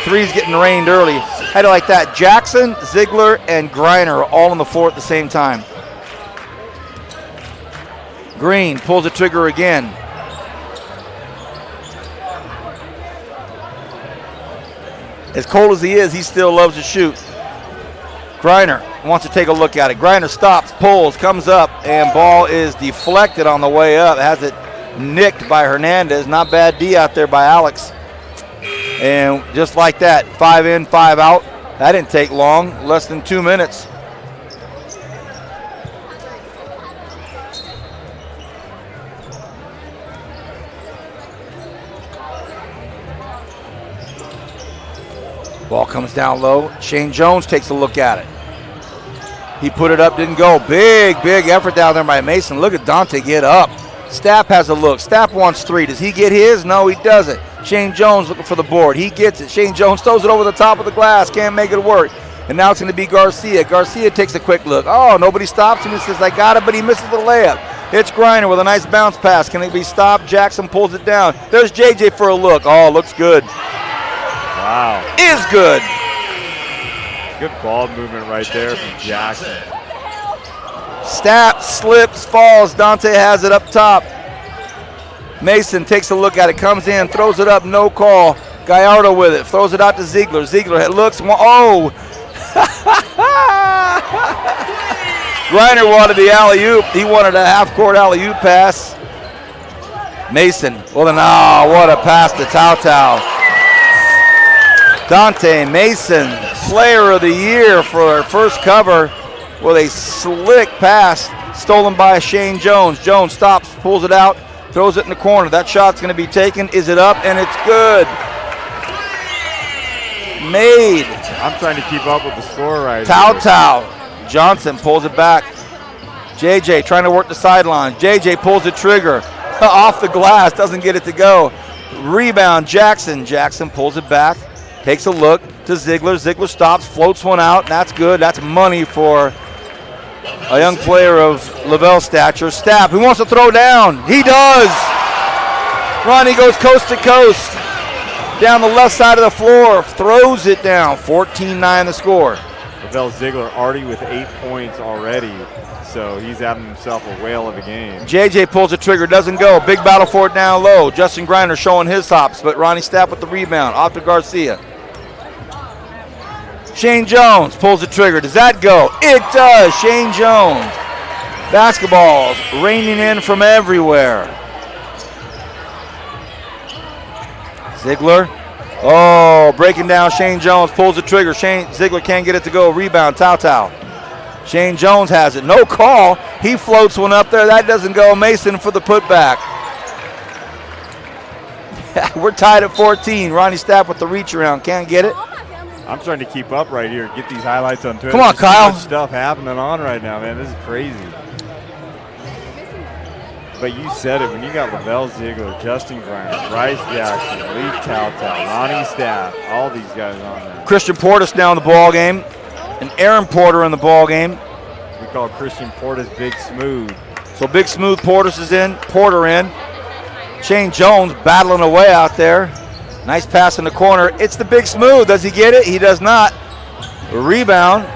three's getting rained early. How do you like that? Jackson, Ziegler, and Griner all on the floor at the same time. Green pulls the trigger again. As cold as he is, he still loves to shoot. Griner wants to take a look at it. Griner stops, pulls, comes up, and ball is deflected on the way up. Has it nicked by Hernandez. Not bad D out there by Alex. And just like that, 5 in, 5 out. That didn't take long, less than 2 minutes. Ball comes down low. Shane Jones takes a look at it. He put it up, didn't go. Big effort down there by Mason. Look at Donte get up. Stapp has a look. Stapp wants 3. Does he get his? No, he doesn't. Shane Jones looking for the board. He gets it. Shane Jones throws it over the top of the glass. Can't make it work. And now it's going to be Garcia. Garcia takes a quick look. Oh, nobody stops him. He says, I got it, but he misses the layup. It's Griner with a nice bounce pass. Can it be stopped? Jackson pulls it down. There's JJ for a look. Oh, looks good. Wow. Is good. Good ball movement right there from Jackson. Stapp slips, falls. Donte has it up top. Mason takes a look at it, comes in, throws it up, no call. Gallardo with it, throws it out to Ziegler. Ziegler looks, oh! Griner wanted the alley-oop. He wanted a half-court alley-oop pass. Mason, well then, what a pass to Tautau. Donte Mason, player of the year for our first cover with a slick pass stolen by Shane Jones. Jones stops, pulls it out, throws it in the corner. That shot's going to be taken. Is it up? And it's good. Made. I'm trying to keep up with the score right here. Tautau. Johnson pulls it back. JJ trying to work the sideline. JJ pulls the trigger. Off the glass, doesn't get it to go. Rebound, Jackson. Jackson pulls it back. Takes a look to Ziegler. Ziegler stops, floats one out, and that's good. That's money for a young player of Lavelle's stature. Stapp, who wants to throw down? He does. Ronnie goes coast to coast. Down the left side of the floor, throws it down. 14-9 the score. Lavelle Ziegler already with 8 points already, so he's having himself a whale of a game. JJ pulls the trigger, doesn't go. Big battle for it down low. Justin Griner showing his hops, but Ronnie Stapp with the rebound. Off to Garcia. Shane Jones pulls the trigger. Does that go? It does. Shane Jones. Basketballs raining in from everywhere. Ziegler. Oh, breaking down. Shane Jones pulls the trigger. Ziegler can't get it to go. Rebound. Tautau. Shane Jones has it. No call. He floats one up there. That doesn't go. Mason for the putback. We're tied at 14. Ronnie Stapp with the reach around. Can't get it. I'm trying to keep up right here. Get these highlights on Twitter. Come on, There's Kyle. so much stuff happening on right now, man. This is crazy. But you said it. When you got Lavelle Ziegler, Justin Griner, Bryce Jackson, Lee Tautau, Ronnie Stapp, all these guys on there. Christian Portis now in the ball game, and Aaron Porter in the ball game. We call Christian Portis Big Smooth. So Big Smooth Portis is in, Porter in. Shane Jones battling away out there. Nice pass in the corner. It's the Big Smooth. Does he get it? He does not. Rebound.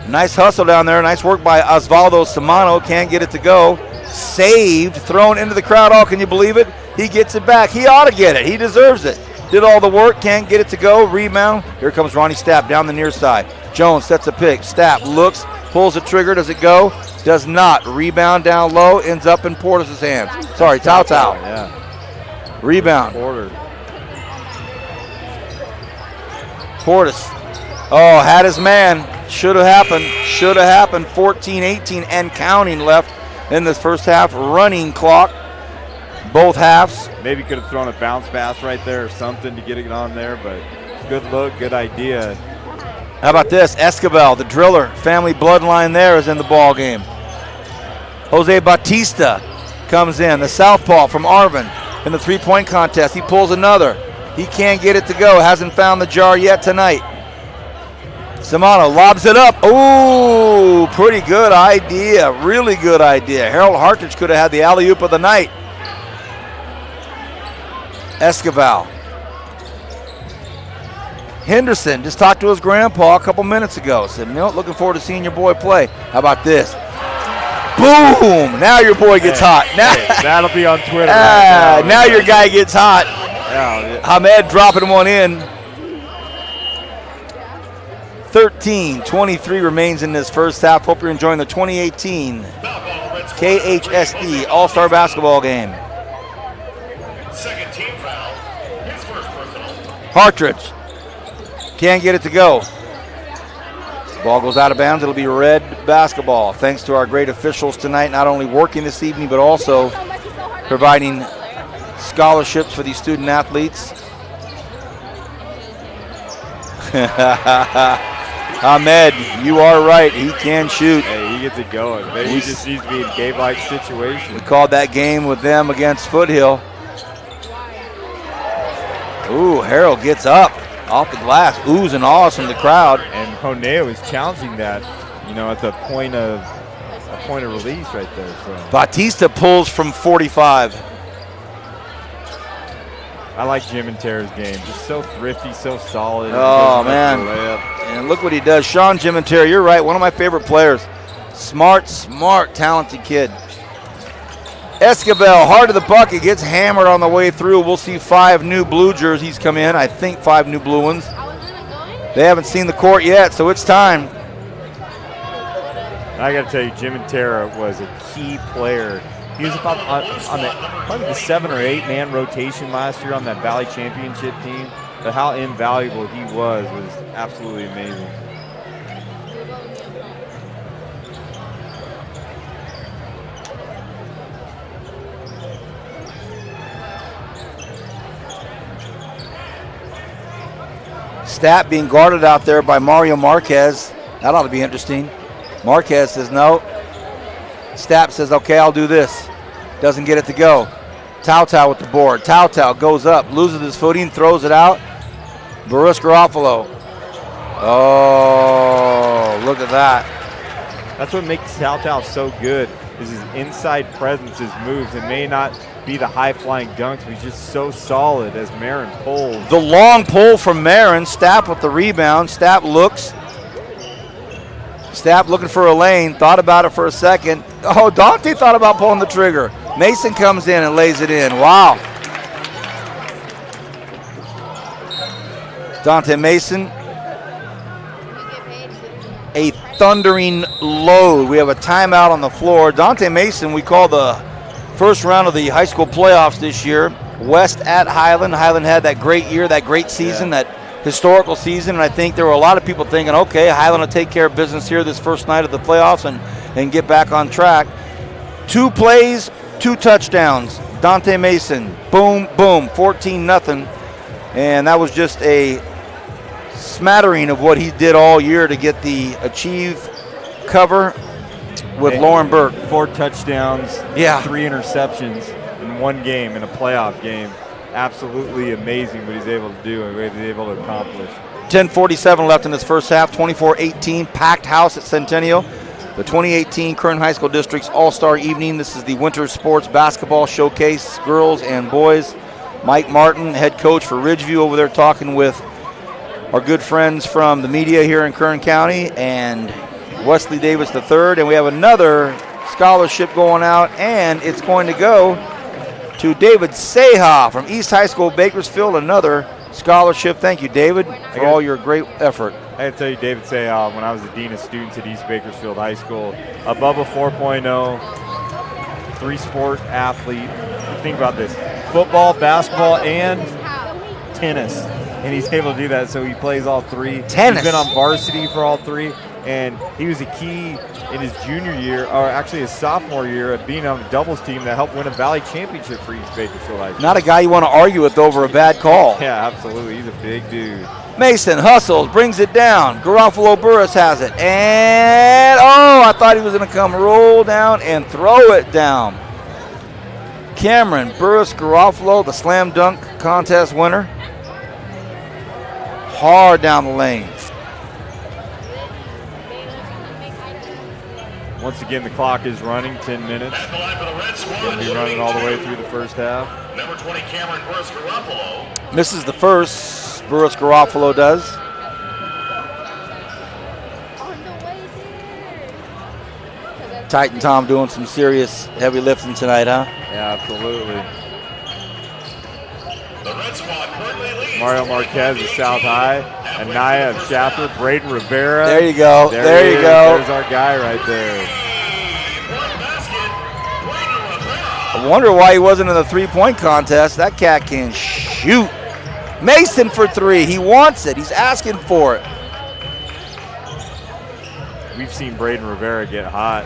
Nice hustle down there. Nice work by Osvaldo Samano. Can't get it to go. Saved. Thrown into the crowd. Oh, can you believe it? He gets it back. He ought to get it. He deserves it. Did all the work. Can't get it to go. Rebound. Here comes Ronnie Stapp down the near side. Jones sets a pick. Stapp looks. Pulls the trigger. Does it go? Does not. Rebound down low. Ends up in Portis' hands. Sorry, Tautau. Yeah. Rebound. Portis. Oh, had his man. Should have happened. Should have happened. 14-18 and counting left in this first half. Running clock. Both halves. Maybe could have thrown a bounce pass right there or something to get it on there, but good look, good idea. How about this? Escobar, the driller, family bloodline there, is in the ball game. Jose Bautista comes in, the southpaw from Arvin in the three-point contest. He pulls another. He can't get it to go. Hasn't found the jar yet tonight. Samano lobs it up. Ooh, pretty good idea. Really good idea. Harold Hartridge could have had the alley-oop of the night. Escobar. Henderson just talked to his grandpa a couple minutes ago. Said, looking forward to seeing your boy play. How about this? Boom! Now your boy gets hot. Now, that'll be on Twitter. Now your guy gets hot. Yeah. Hamed dropping one in. 13-23 remains in this first half. Hope you're enjoying the 2018 KHSD All-Star Basketball game. Second team foul. His first personal. Hartridge can't get it to go. Ball goes out of bounds. It'll be red basketball. Thanks to our great officials tonight, not only working this evening, but also providing scholarships for these student athletes. Ahmed, you are right. He can shoot. Hey, he gets it going. Maybe he just needs to be in a game-like situation. We called that game with them against Foothill. Ooh, Harold gets up off the glass. Oohs and ahs from the crowd. And Honea was challenging that, at the point of release right there. So Bautista pulls from 45. I like Jim and Tara's game. Just so thrifty, so solid. Oh, man. And look what he does. Sean Jim and Tara, you're right. One of my favorite players. Smart, talented kid. Escobar, hard to the bucket, gets hammered on the way through. We'll see 5 new blue jerseys come in. I think 5 new blue ones. They haven't seen the court yet, so it's time. I got to tell you, Jim and Tara was a key player. He was about on probably the 7 or 8 man rotation last year on that Valley Championship team. But how invaluable he was absolutely amazing. Stat being guarded out there by Mario Marquez. That ought to be interesting. Marquez says no. Stapp says, okay, I'll do this. Doesn't get it to go. Tao with the board. Tao goes up, loses his footing, throws it out. Burris Garofalo. Oh, look at that. That's what makes Tao so good, is his inside presence, his moves. It may not be the high-flying dunks, but he's just so solid as Marin pulls. The long pull from Marin. Stapp with the rebound. Stapp looks. Stapp looking for a lane. Thought about it for a second. Oh, Donte thought about pulling the trigger. Mason comes in and lays it in. Wow. Donte Mason. A thundering load. We have a timeout on the floor. Donte Mason, we call the first round of the high school playoffs this year. West at Highland. Highland had that great year, that great season, that historical season, and I think there were a lot of people thinking, okay, Highland will take care of business here this first night of the playoffs and get back on track. 2 plays, 2 touchdowns. Donte Mason, boom, 14-0. And that was just a smattering of what he did all year to get the achieve cover with Lauren Burke. 4 touchdowns, 3 interceptions in one game, in a playoff game. Absolutely amazing what he's able to do and what he's able to accomplish. 10:47 left in this first half, 24-18, packed house at Centennial. The 2018 Kern High School District's All-Star Evening. This is the Winter Sports Basketball Showcase, girls and boys. Mike Martin, head coach for Ridgeview, over there talking with our good friends from the media here in Kern County, and Wesley Davis III. And we have another scholarship going out, and it's going to go to David Seha from East High School, Bakersfield, another scholarship. Thank you, David, for all your great effort. I got to tell you, David Seha, when I was the Dean of Students at East Bakersfield High School, above a 4.0, 3-sport athlete. Think about this, football, basketball, and tennis. And he's able to do that, so he plays all 3. Tennis. He's been on varsity for all 3, and he was a key in his junior year, or actually his sophomore year, of being on a doubles team that helped win a Valley Championship for East Bakersfield High School. Not a guy you want to argue with over a bad call. Yeah, absolutely. He's a big dude. Mason hustles, brings it down. Garofalo Burris has it. And, oh, I thought he was going to come roll down and throw it down. Cameron Burris Garofalo, the slam dunk contest winner. Hard down the lane. Once again, the clock is running, 10 minutes. Going to be running all the way through the first half. Number 20, Cameron Burris Garofalo. Misses the first, Burris Garofalo does. Titan Tom doing some serious heavy lifting tonight, huh? Yeah, absolutely. Mario Marquez of South High, Anaya of Shafter, Braden Rivera. There you go. There you go. There's our guy right there. I wonder why he wasn't in the three-point contest. That cat can shoot. Mason for 3. He wants it. He's asking for it. We've seen Braden Rivera get hot,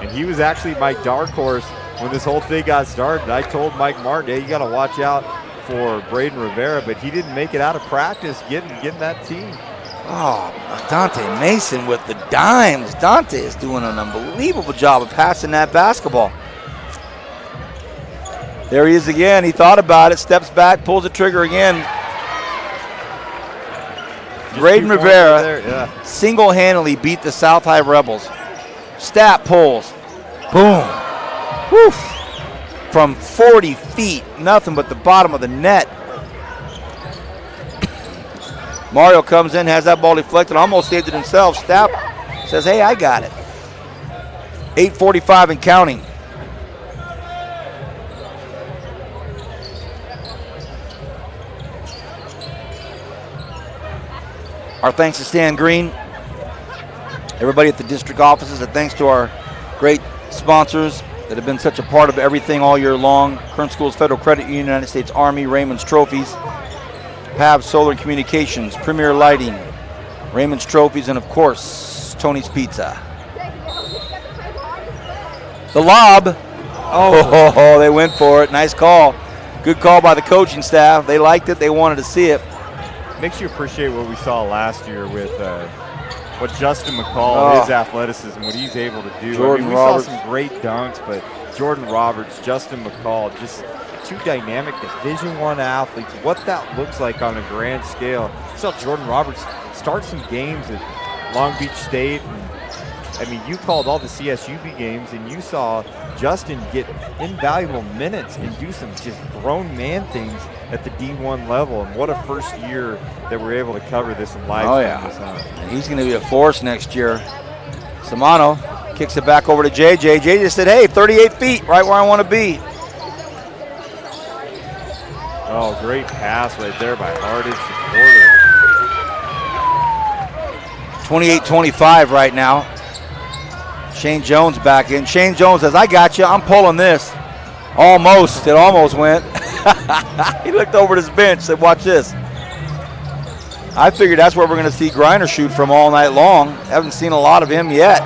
and he was actually my dark horse when this whole thing got started. I told Mike Martin, hey, you got to watch out for Braden Rivera, but he didn't make it out of practice getting that team. Oh, Donte Mason with the dimes. Donte is doing an unbelievable job of passing that basketball. There he is again. He thought about it, steps back, pulls the trigger again. Braden Rivera single-handedly beat the South High Rebels. Stat pulls. Boom. Woof. From 40 feet, nothing but the bottom of the net. Mario comes in, has that ball deflected, almost saved it himself. Stapp says, hey, I got it. 8:45 and counting. Our thanks to Stan Green, everybody at the district offices, and thanks to our great sponsors that have been such a part of everything all year long. Kern Schools Federal Credit Union, United States Army, Raymond's Trophies, PAB Solar and Communications, Premier Lighting, Raymond's Trophies, and of course, Tony's Pizza. The lob. Oh, they went for it. Nice call. Good call by the coaching staff. They liked it. They wanted to see it. Makes you appreciate what we saw last year with what Justin McCall, his athleticism, what he's able to do. Jordan we Roberts. saw some great dunks, but Jordan Roberts, Justin McCall, just two dynamic Division I athletes. What that looks like on a grand scale. You saw Jordan Roberts start some games at Long Beach State. You called all the CSUB games, and you saw Justin get invaluable minutes and do some just grown man things at the D1 level. And what a first year that we're able to cover this in live. Oh, yeah. And he's going to be a force next year. Samano kicks it back over to JJ. JJ said, hey, 38 feet, right where I want to be. Oh, great pass right there by Hardage. 28-25 right now. Shane Jones back in. Shane Jones says, I got you. I'm pulling this. Almost. It almost went. He looked over at his bench, said, watch this. I figured that's where we're going to see Griner shoot from all night long. Haven't seen a lot of him yet.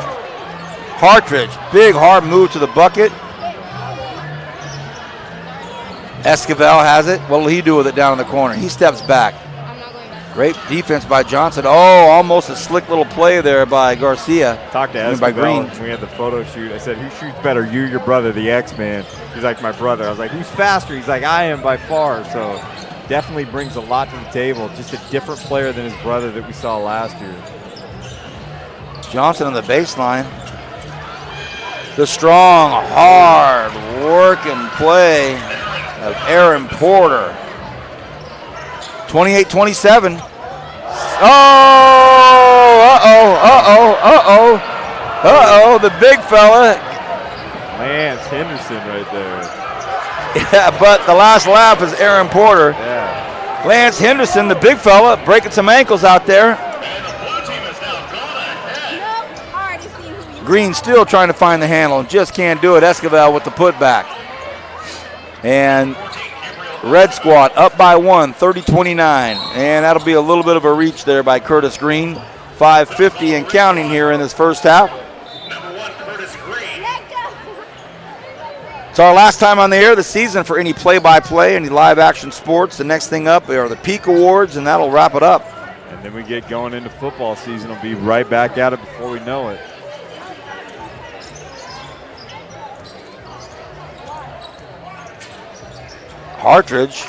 Hartridge, big hard move to the bucket. Esquivel has it. What will he do with it down in the corner? He steps back. Great defense by Johnson. Oh, almost a slick little play there by Garcia. Talked to Esquivel when we had the photo shoot. I said, who shoots better, you or your brother, the X-Man? He's like, my brother. I was like, who's faster? He's like, I am by far. So definitely brings a lot to the table. Just a different player than his brother that we saw last year. Johnson on the baseline. The strong, hard, working play of Aaron Porter. 28-27. Uh-oh, the big fella. Lance Henderson right there. Yeah, but the last lap is Aaron Porter. Yeah. Lance Henderson, the big fella, breaking some ankles out there. Green still trying to find the handle and just can't do it. Esquivel with the putback. And Red Squad up by 1, 30-29. And that'll be a little bit of a reach there by Curtis Green. 5:50 and counting here in this first half. It's our last time on the air this season for any play-by-play, any live action sports. The next thing up are the Peak Awards, and that'll wrap it up. And then we get going into football season. We'll be right back at it before we know it. Hartridge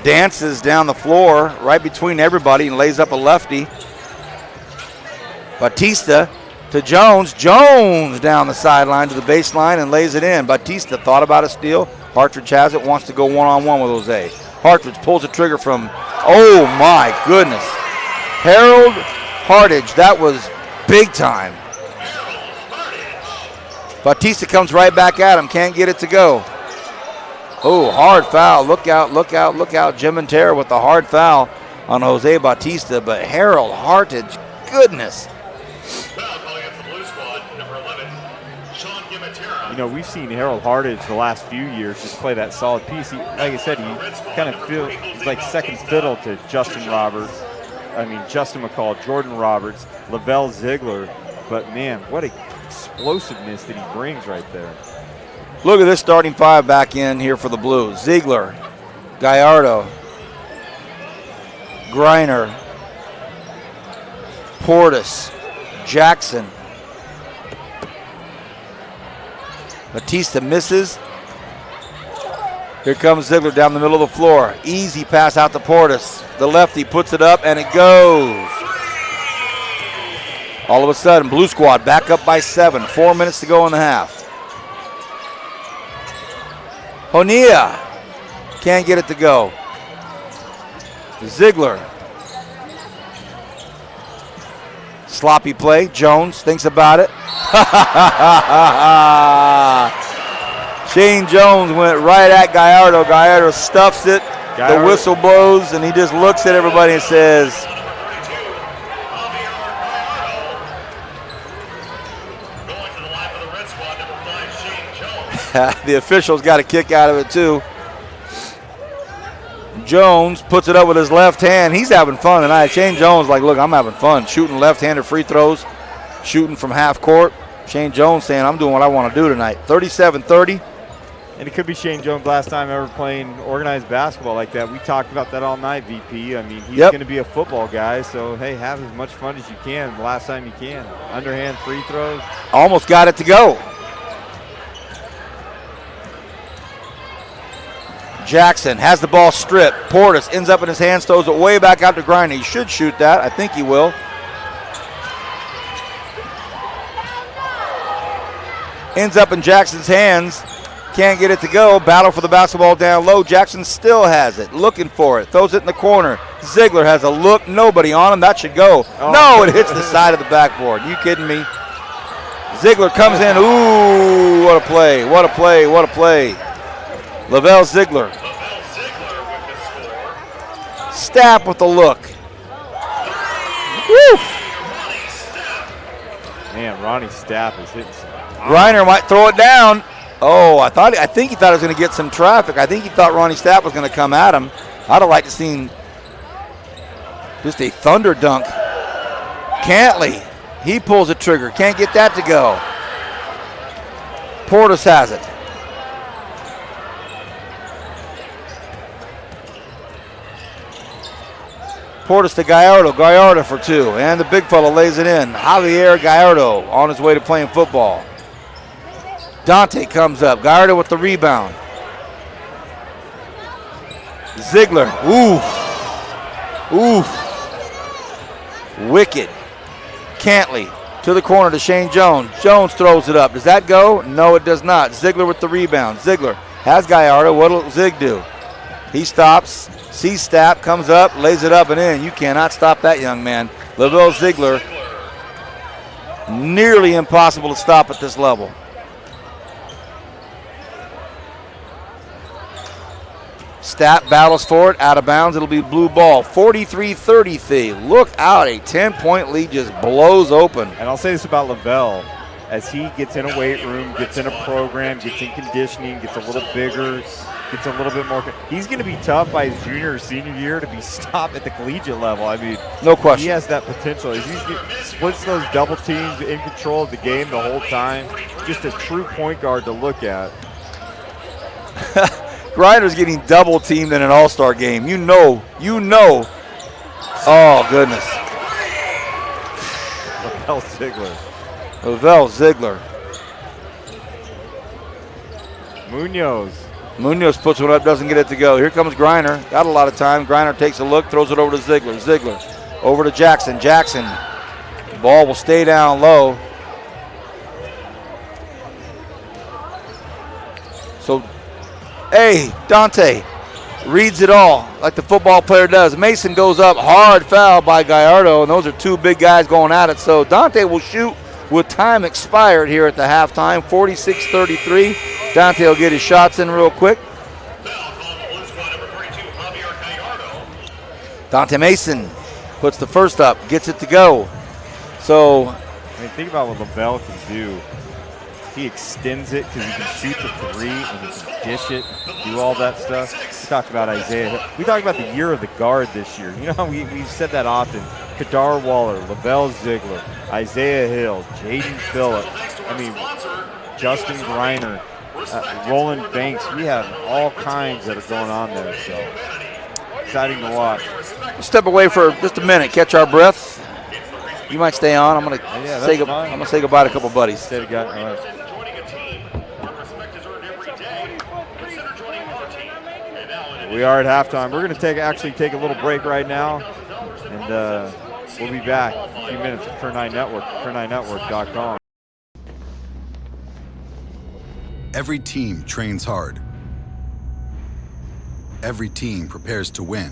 dances down the floor right between everybody and lays up a lefty. Bautista to Jones. Jones down the sideline to the baseline and lays it in. Bautista thought about a steal. Hartridge has it, wants to go one-on-one with Jose. Hartridge pulls the trigger from, oh my goodness. Harold Hartridge, that was big time. Bautista comes right back at him, can't get it to go. Oh, hard foul. Look out, look out, look out. Jim and Terra with the hard foul on Jose Bautista. But Harold Hartridge, goodness. You know, we've seen Harold Hartridge the last few years just play that solid piece. Like I said, he kind of he's like second fiddle to Justin McCall, Jordan Roberts, Lavelle Ziegler. But, man, what explosiveness that he brings right there. Look at this starting five back in here for the Blues. Ziegler, Gallardo, Griner, Portis, Jackson. Bautista misses. Here comes Ziegler down the middle of the floor. Easy pass out to Portis. The lefty puts it up and it goes. All of a sudden, Blue Squad back up by 7. 4 minutes to go in the half. Honea can't get it to go. Ziegler. Sloppy play. Jones thinks about it. Shane Jones went right at Gallardo. Gallardo stuffs it. The whistle blows, and he just looks at everybody and says, the officials got a kick out of it too. Jones puts it up with his left hand. He's having fun tonight. Shane Jones like, look, I'm having fun. Shooting left-handed free throws, shooting from half court. Shane Jones saying, I'm doing what I want to do tonight. 37-30. And it could be Shane Jones' last time ever playing organized basketball like that. We talked about that all night, VP. I mean, he's going to be a football guy, so, hey, have as much fun as you can the last time you can. Underhand free throws. Almost got it to go. Jackson has the ball stripped. Portis ends up in his hands, throws it way back out to Griner. He should shoot that. I think he will. Ends up in Jackson's hands. Can't get it to go. Battle for the basketball down low. Jackson still has it. Looking for it. Throws it in the corner. Ziegler has a look. Nobody on him. That should go. Oh. No, it hits the side of the backboard. You kidding me? Ziegler comes in. Ooh, what a play. What a play. What a play. Lavelle Ziegler. Stapp with the look. Woo. Man, Ronnie Stapp is hitting some. Griner might throw it down. Oh, I think he thought he was going to get some traffic. I think he thought Ronnie Stapp was going to come at him. I'd have liked to seen just a thunder dunk. Cantley, he pulls the trigger. Can't get that to go. Portis has it. Portis to Gallardo. Gallardo for 2. And the big fella lays it in. Javier Gallardo on his way to playing football. Donte comes up. Gallardo with the rebound. Ziegler. Ooh. Ooh. Wicked. Cantley to the corner to Shane Jones. Jones throws it up. Does that go? No, it does not. Ziegler with the rebound. Ziegler has Gallardo. What will Zig do? He stops. Sees Stapp. Comes up. Lays it up and in. You cannot stop that young man. Lavelle Ziegler. Nearly impossible to stop at this level. Stapp battles for it, out of bounds. It'll be blue ball. 43-33. Look out, a 10-point lead just blows open. And I'll say this about Lavelle. As he gets in a weight room, gets in a program, gets in conditioning, gets a little bigger, gets a little bit more. He's going to be tough by his junior or senior year to be stopped at the collegiate level. I mean, no question. He has that potential. As he splits those double teams, in control of the game the whole time. Just a true point guard to look at. Griner's getting double teamed in an all-star game. You know. Oh, goodness. Lavelle Ziegler. Munoz puts one up, doesn't get it to go. Here comes Griner. Got a lot of time. Griner takes a look, throws it over to Ziegler. Ziegler over to Jackson. Jackson. Ball will stay down low. So, hey, Donte reads it all like the football player does. Mason goes up, hard foul by Gallardo, and those are 2 big guys going at it. So Donte will shoot with time expired here at the halftime, 46-33. Donte will get his shots in real quick. Donte Mason puts the first up, gets it to go. So, I mean, think about what Lavelle can do. He extends it because he can shoot the 3 and he can dish it, do all that stuff. We talked about Isaiah Hill. We talked about the year of the guard this year. You know, we've said that often. Kadar Waller, Lavelle Ziegler, Isaiah Hill, Jaden Phillips. I mean, Justin Griner, Roland Banks. We have all kinds that are going on there. So exciting to watch. We'll step away for just a minute, catch our breath. You might stay on. I'm gonna say goodbye to a couple buddies. We are at halftime. We're going to actually take a little break right now, and we'll be back in a few minutes at Kern9 Network, kern9network.com. Every team trains hard. Every team prepares to win.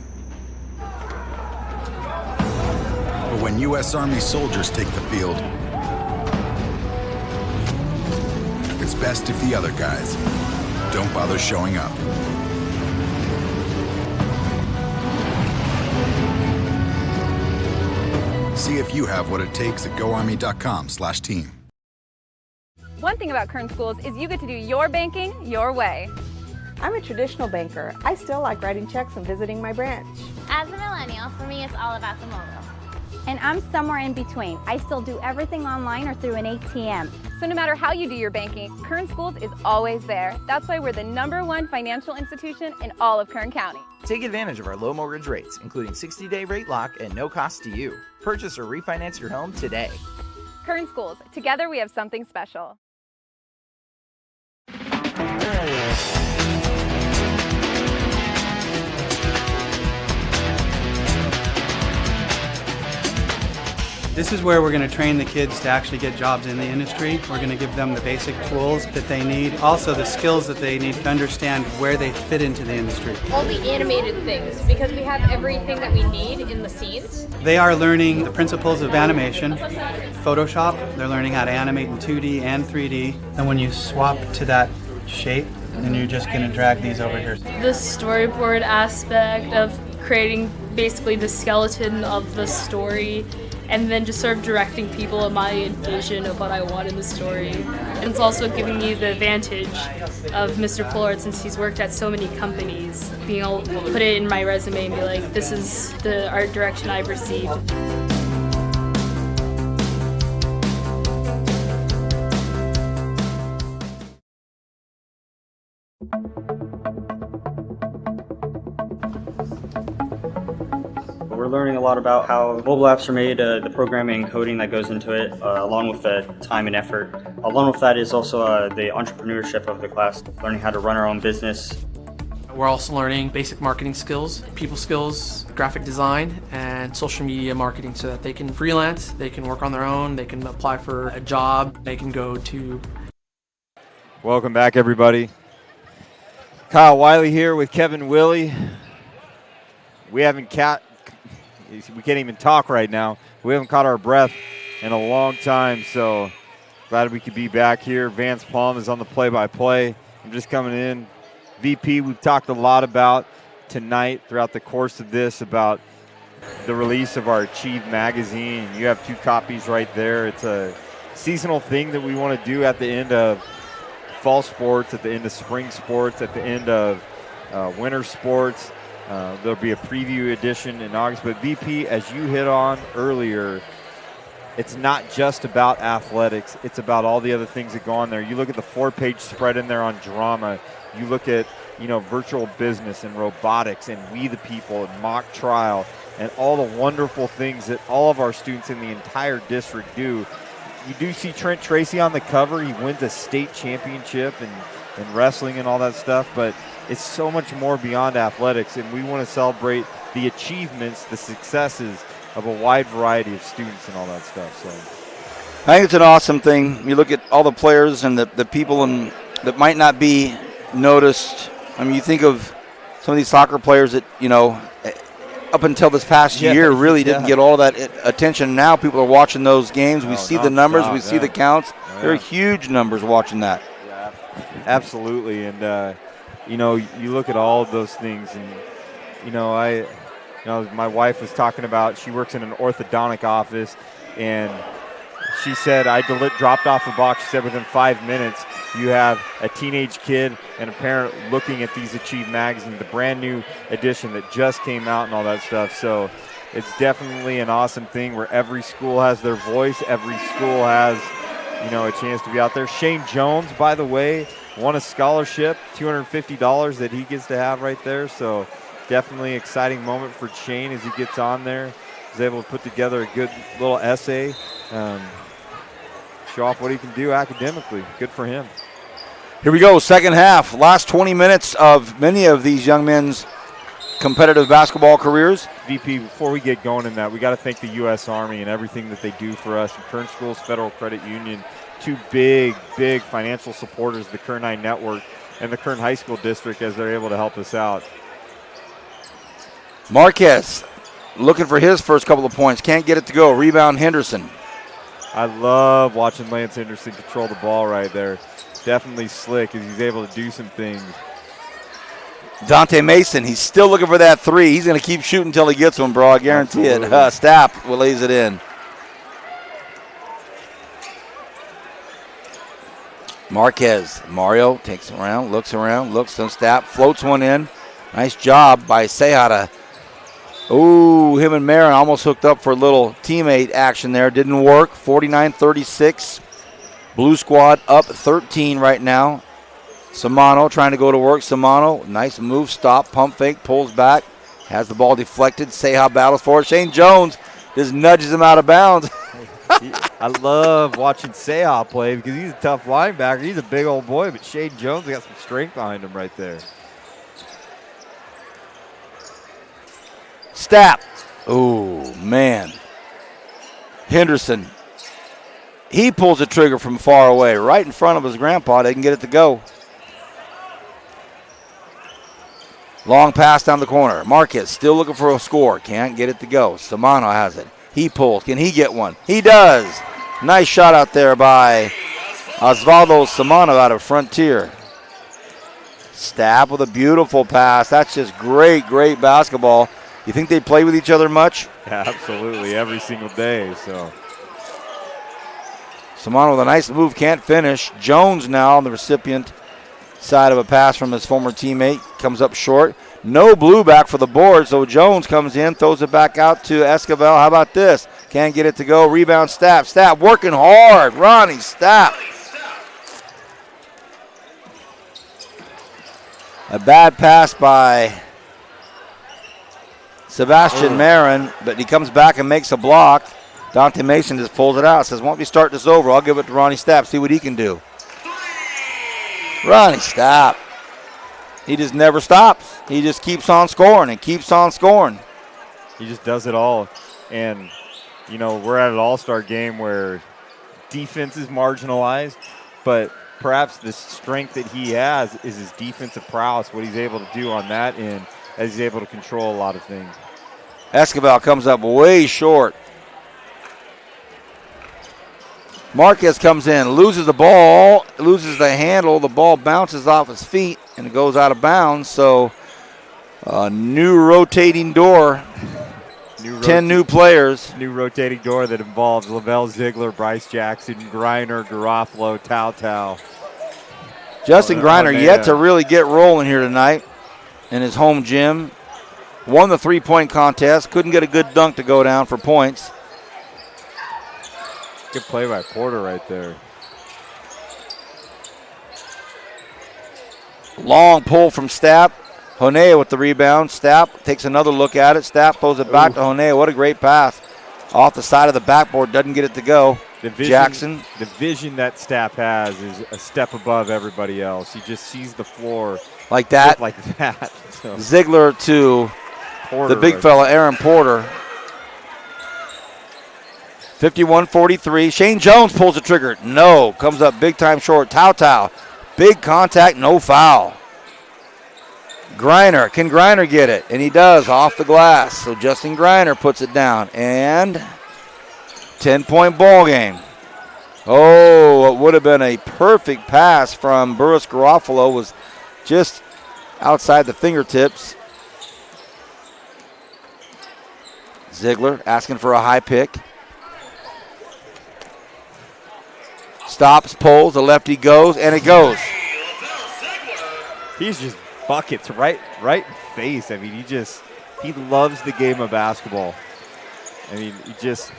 But when U.S. Army soldiers take the field, it's best if the other guys don't bother showing up. See if you have what it takes at goarmy.com/team. One thing about Kern Schools is you get to do your banking your way. I'm a traditional banker. I still like writing checks and visiting my branch. As a millennial, for me, it's all about the mobile. And I'm somewhere in between. I still do everything online or through an ATM. So no matter how you do your banking, Kern Schools is always there. That's why we're the #1 financial institution in all of Kern County. Take advantage of our low mortgage rates, including 60-day rate lock and no cost to you. Purchase or refinance your home today. Kern Schools, together we have something special. This is where we're going to train the kids to actually get jobs in the industry. We're going to give them the basic tools that they need, also the skills that they need to understand where they fit into the industry. All the animated things, because we have everything that we need in the scenes. They are learning the principles of animation, Photoshop. They're learning how to animate in 2D and 3D. And when you swap to that shape, then you're just going to drag these over here. The storyboard aspect of creating basically the skeleton of the story, and then just sort of directing people in my vision of what I want in the story. And it's also giving me the advantage of Mr. Pollard, since he's worked at so many companies, being able to put it in my resume and be like, this is the art direction I've received. We're learning a lot about how mobile apps are made, the programming and coding that goes into it, along with the time and effort. Along with that is also the entrepreneurship of the class, learning how to run our own business. We're also learning basic marketing skills, people skills, graphic design, and social media marketing so that they can freelance, they can work on their own, they can apply for a job, they can go to... Welcome back, everybody. Kyle Wiley here with Kevin Willie. We can't even talk right now. We haven't caught our breath in a long time, so glad we could be back here. Vance Palm is on the play-by-play. I'm just coming in. VP, we've talked a lot about tonight throughout the course of this about the release of our Achieve magazine. You have 2 copies right there. It's a seasonal thing that we want to do at the end of fall sports, at the end of spring sports, at the end of winter sports. There'll be a preview edition in August. But VP, as you hit on earlier, it's not just about athletics. It's about all the other things that go on there. You look at the 4-page spread in there on drama. You look at, virtual business and robotics and We the People and mock trial and all the wonderful things that all of our students in the entire district do. You do see Trent Tracy on the cover. He wins a state championship in wrestling and all that stuff. But it's so much more beyond athletics, and we want to celebrate the achievements, the successes of a wide variety of students and all that stuff. So I think it's an awesome thing. You look at all the players and the people that might not be noticed. I mean, you think of some of these soccer players that, up until this past year really didn't get all that attention. Now people are watching those games. We see the numbers. We see the counts. There are huge numbers watching that. Yeah, absolutely. And, you look at all of those things, and my wife was talking about, she works in an orthodontic office, and she said, I dropped off a box. She said within 5 minutes, you have a teenage kid and a parent looking at these Achieve magazines, the brand new edition that just came out and all that stuff. So it's definitely an awesome thing where every school has their voice, every school has, a chance to be out there. Shane Jones, by the way, won a scholarship, $250 that he gets to have right there. So definitely exciting moment for Shane as he gets on there. He's was able to put together a good little essay, show off what he can do academically. Good for him. Here we go, second half. Last 20 minutes of many of these young men's competitive basketball careers. VP, before we get going in that, we got to thank the U.S. Army and everything that they do for us. And Kern Schools Federal Credit Union, two big financial supporters of the Kern High Network and the Kern High School District as they're able to help us out. Marquez looking for his first couple of points. Can't get it to go. Rebound Henderson. I love watching Lance Henderson control the ball right there. Definitely slick as he's able to do some things. Donte Mason, he's still looking for that three. He's going to keep shooting until he gets one, bro. I guarantee it. Stapp lays it in. Marquez. Mario takes it around, looks on Stapp, floats one in. Nice job by Sehata. Ooh, him and Marin almost hooked up for a little teammate action there. Didn't work. 49-36. Blue squad up 13 right now. Samano trying to go to work. Samano, nice move, stop, pump fake, pulls back. Has the ball deflected. Seha battles for it. Shane Jones just nudges him out of bounds. I love watching Seha play because he's a tough linebacker. He's a big old boy, but Shane Jones got some strength behind him right there. Stapp. Oh, man. Henderson. He pulls the trigger from far away, right in front of his grandpa. They can get it to go. Long pass down the corner. Marquez still looking for a score. Can't get it to go. Samano has it. He pulls. Can he get one? He does. Nice shot out there by Osvaldo Samano out of Frontier. Stapp with a beautiful pass. That's just great basketball. You think they play with each other much? Yeah, absolutely. Every single day. So Samano with a nice move, can't finish. Jones now on the recipient side of a pass from his former teammate. Comes up short. No blue back for the board, so Jones comes in, throws it back out to Esquivel. How about this? Can't get it to go. Rebound Stapp. Stapp working hard. Ronnie Stapp. A bad pass by Sebastian Marin, but he comes back and makes a block. Donte Mason just pulls it out. Says, why don't we start this over? I'll give it to Ronnie Stapp, see what he can do. Ronnie Stapp. He just never stops. He just keeps on scoring and keeps on scoring. He just does it all. And, you know, we're at an all-star game where defense is marginalized, but perhaps the strength that he has is his defensive prowess, what he's able to do on that end, as he's able to control a lot of things. Esquivel comes up way short. Marquez comes in, loses the ball, loses the handle. The ball bounces off his feet, and it goes out of bounds. So a new rotating door, 10 new players. New rotating door that involves Lavelle Ziegler, Bryce Jackson, Griner, Garofalo, Tao. Justin Griner yet to really get rolling here tonight in his home gym. Won the three-point contest. Couldn't get a good dunk to go down for points. Good play by Porter right there. Long pull from Stapp. Honea with the rebound. Stapp takes another look at it. Stapp throws it back to Honea. What a great pass. Off the side of the backboard. Doesn't get it to go. Jackson. The vision that Stapp has is a step above everybody else. He just sees the floor. Like that. Like that. So. Ziegler to Porter, the big fella, Aaron Porter. 51-43. Shane Jones pulls the trigger. No. Comes up big time short. Tao. Big contact, no foul. Griner. Can Griner get it? And he does off the glass. So Justin Griner puts it down. And 10-point ball game. Oh, it would have been a perfect pass from Burris. Garofalo was just outside the fingertips. Ziegler asking for a high pick. Stops, pulls, the lefty goes, and it goes. He's just buckets right in face. I mean, he loves the game of basketball. I mean, he just.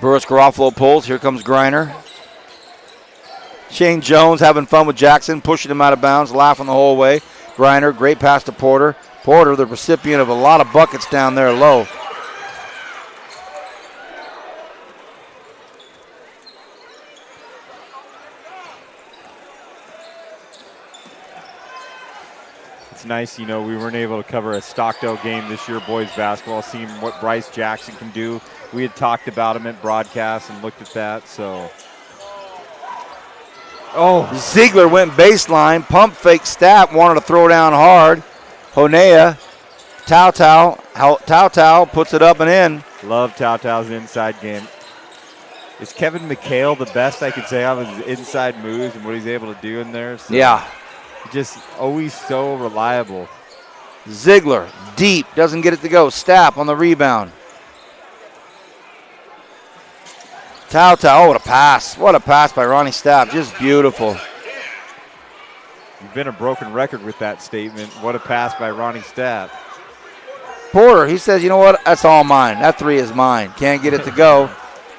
Burris Garofalo pulls. Here comes Griner. Shane Jones having fun with Jackson, pushing him out of bounds, laughing the whole way. Griner, great pass to Porter. Porter, the recipient of a lot of buckets down there low. It's nice, we weren't able to cover a Stockdale game this year, boys basketball, seeing what Bryce Jackson can do. We had talked about him at broadcast and looked at that, so. Oh, Ziegler went baseline, pump fake Stapp, wanted to throw down hard. Honea, Tao puts it up and in. Love Tao's inside game. Is Kevin McHale the best I could say on his inside moves and what he's able to do in there? So yeah. Just always so reliable. Ziegler, deep, doesn't get it to go. Stapp on the rebound. Tao, oh, what a pass. What a pass by Ronnie Stapp. Just beautiful. You've been a broken record with that statement. What a pass by Ronnie Stapp. Porter, he says, you know what? That's all mine. That three is mine. Can't get it to go.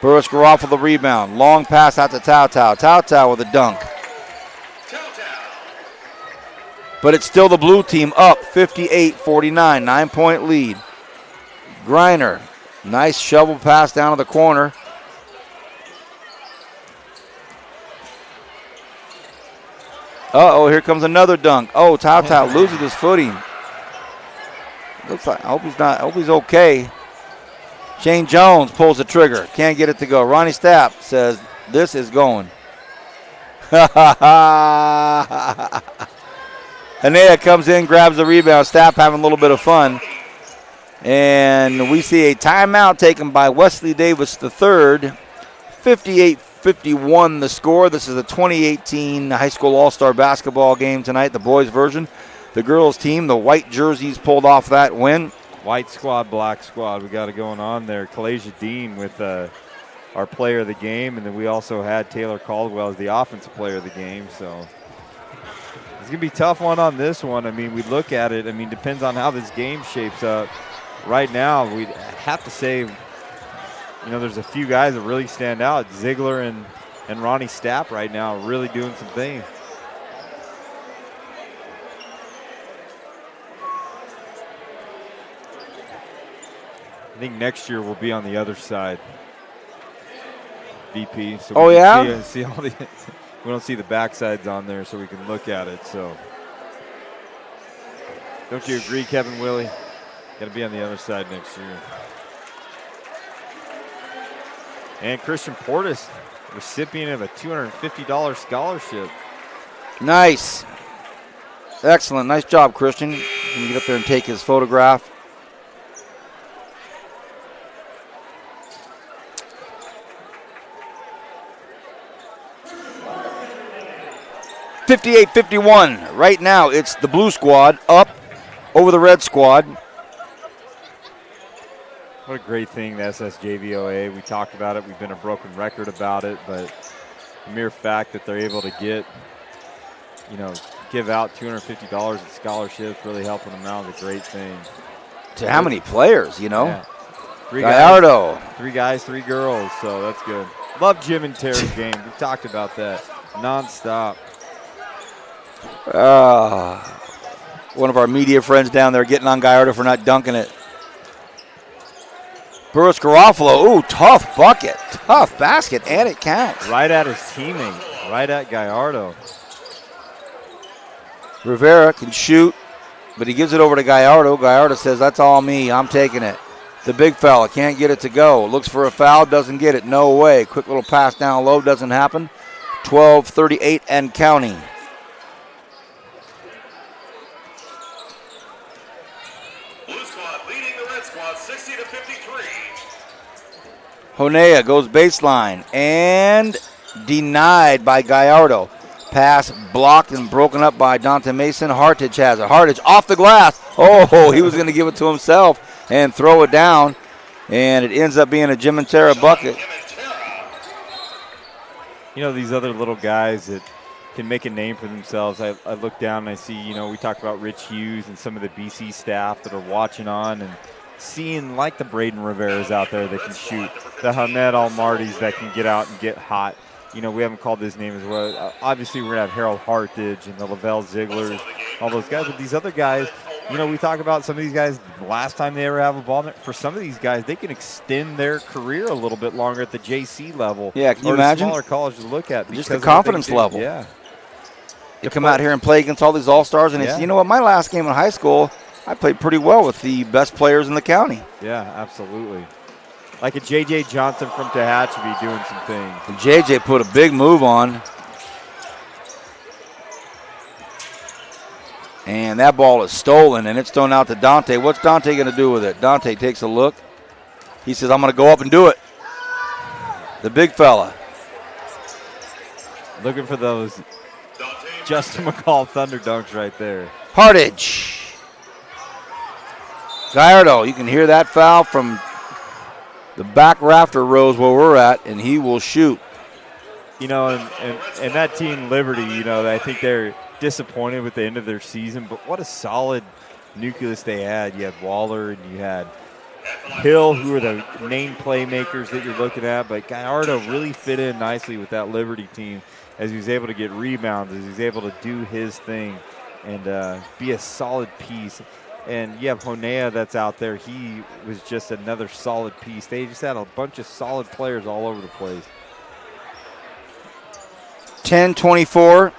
Burris Garofalo the rebound. Long pass out to Tao. Tao with a dunk. But it's still the blue team up 58-49, 9-point lead. Griner, nice shovel pass down to the corner. Uh-oh, here comes another dunk. Oh, Tao loses his footing. Looks like, I hope he's okay. Shane Jones pulls the trigger. Can't get it to go. Ronnie Stapp says, this is going. Honea comes in, grabs the rebound. Stapp having a little bit of fun. And we see a timeout taken by Wesley Davis III. 58-51 the score. This is the 2018 high school all-star basketball game tonight, the boys version. The girls team, the white jerseys pulled off that win. White squad, black squad. We got it going on there. Kalasia Dean with our player of the game, and then we also had Taylor Caldwell as the offensive player of the game. So it's going to be a tough one on this one. I mean, we look at it. I mean, depends on how this game shapes up. Right now, we'd have to say, there's a few guys that really stand out. Ziegler and Ronnie Stapp right now are really doing some things. I think next year we'll be on the other side, VP. So we can see all the. We don't see the backsides on there, so we can look at it. So, don't you agree, Kevin Willie? Got to be on the other side next year. And Christian Portis, recipient of a $250 scholarship. Nice. Excellent. Nice job, Christian. You can get up there and take his photograph. (58-51). Right now, it's the blue squad up over the red squad. What a great thing, the SSJVOA. We talked about it. We've been a broken record about it, but the mere fact that they're able to give out $250 in scholarships, really helping them out is a great thing. To how many players, Yeah. Gallardo. 3 guys, 3 girls, so that's good. Love Jim and Terry's game. We talked about that nonstop. One of our media friends down there getting on Gallardo for not dunking it. Burris Garofalo, ooh, tough bucket, tough basket, and it counts. Right at his teammate, right at Gallardo. Rivera can shoot, but he gives it over to Gallardo. Gallardo says, that's all me, I'm taking it. The big fella can't get it to go. Looks for a foul, doesn't get it, no way. Quick little pass down low, doesn't happen. 12-38 and counting. Honea goes baseline and denied by Gallardo. Pass blocked and broken up by Donte Mason. Hartage has it. Hartage off the glass. Oh, he was going to give it to himself and throw it down, and it ends up being a Jim and Tara bucket. These other little guys that can make a name for themselves. I look down and I see, we talk about Rich Hughes and some of the BC staff that are watching on and seeing like the Braden Riveras out there that can shoot, the Hamed Almartis that can get out and get hot. we haven't called his name as well. Obviously, we're going to have Harold Hartage and the Lavelle Zigglers, all those guys. But these other guys, we talk about some of these guys, the last time they ever have a ball. For some of these guys, they can extend their career a little bit longer at the JC level. Yeah, can you or imagine? A smaller college to look at. Just the confidence level. Yeah. You come out here and play against all these all-stars, and it's, you know what, my last game in high school, I played pretty well with the best players in the county. Yeah, absolutely. Like a J.J. Johnson from Tehachapi doing some things. And J.J. put a big move on. And that ball is stolen, and it's thrown out to Donte. What's Donte going to do with it? Donte takes a look. He says, I'm going to go up and do it. The big fella. Looking for those Justin McCall Thunder dunks right there. Hartage. Gallardo, you can hear that foul from the back rafter rows where we're at, and he will shoot. And that team, Liberty, I think they're disappointed with the end of their season, but what a solid nucleus they had. You had Waller and you had Hill, who are the main playmakers that you're looking at, but Gallardo really fit in nicely with that Liberty team as he was able to get rebounds, as he was able to do his thing and be a solid piece. And you have Honea that's out there. He was just another solid piece. They just had a bunch of solid players all over the place. 10-24.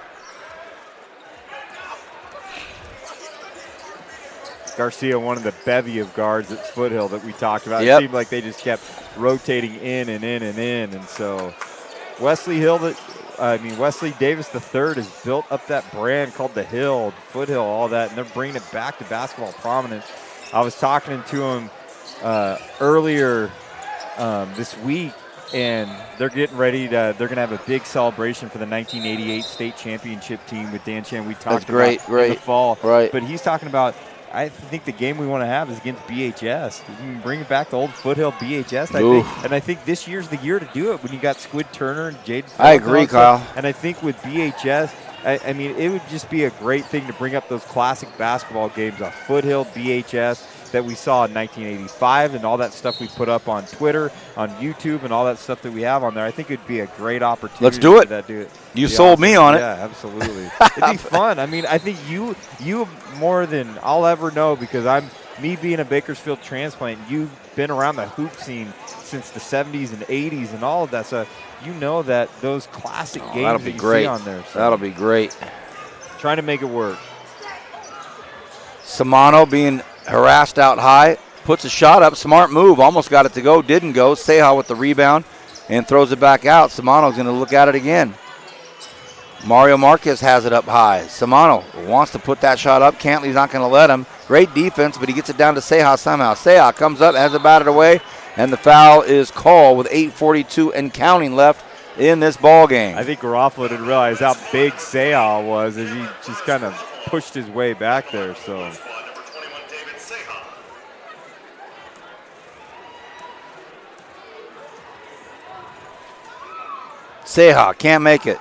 Garcia, one of the bevy of guards at Foothill that we talked about. Yep. It seemed like they just kept rotating in and in and in. And so Wesley Davis III has built up that brand called the Hill, Foothill, all that, and they're bringing it back to basketball prominence. I was talking to him earlier this week, and they're getting ready to. They're going to have a big celebration for the 1988 state championship team with Dan Chan. We talked about in the fall, right? But he's talking about. I think the game we want to have is against BHS. We can bring back the old Foothill BHS. I think this year's the year to do it when you got Squid Turner and Jade. I agree, Kyle. And I think with BHS, it would just be a great thing to bring up those classic basketball games of Foothill, BHS that we saw in 1985 and all that stuff we put up on Twitter, on YouTube, and all that stuff that we have on there. I think it'd be a great opportunity. Let's do it. Do it. You sold me on it. Yeah, absolutely. It'd be fun. I think you more than I'll ever know, because me being a Bakersfield transplant, you've been around the hoop scene since the 70s and 80s and all of that. So you know that those classic games that you see on there. So that'll be great. Trying to make it work. Samano being harassed out high, puts a shot up, smart move, almost got it to go, didn't go. Seha with the rebound and throws it back out. Samano's going to look at it again. Mario Marquez has it up high. Samano wants to put that shot up. Cantley's not going to let him. Great defense, but he gets it down to Seha somehow. Seha comes up, has it batted away, and the foul is called with 8:42 and counting left in this ball game. I think Garofalo didn't realize how big Seha was as he just kind of pushed his way back there. So. Seha can't make it.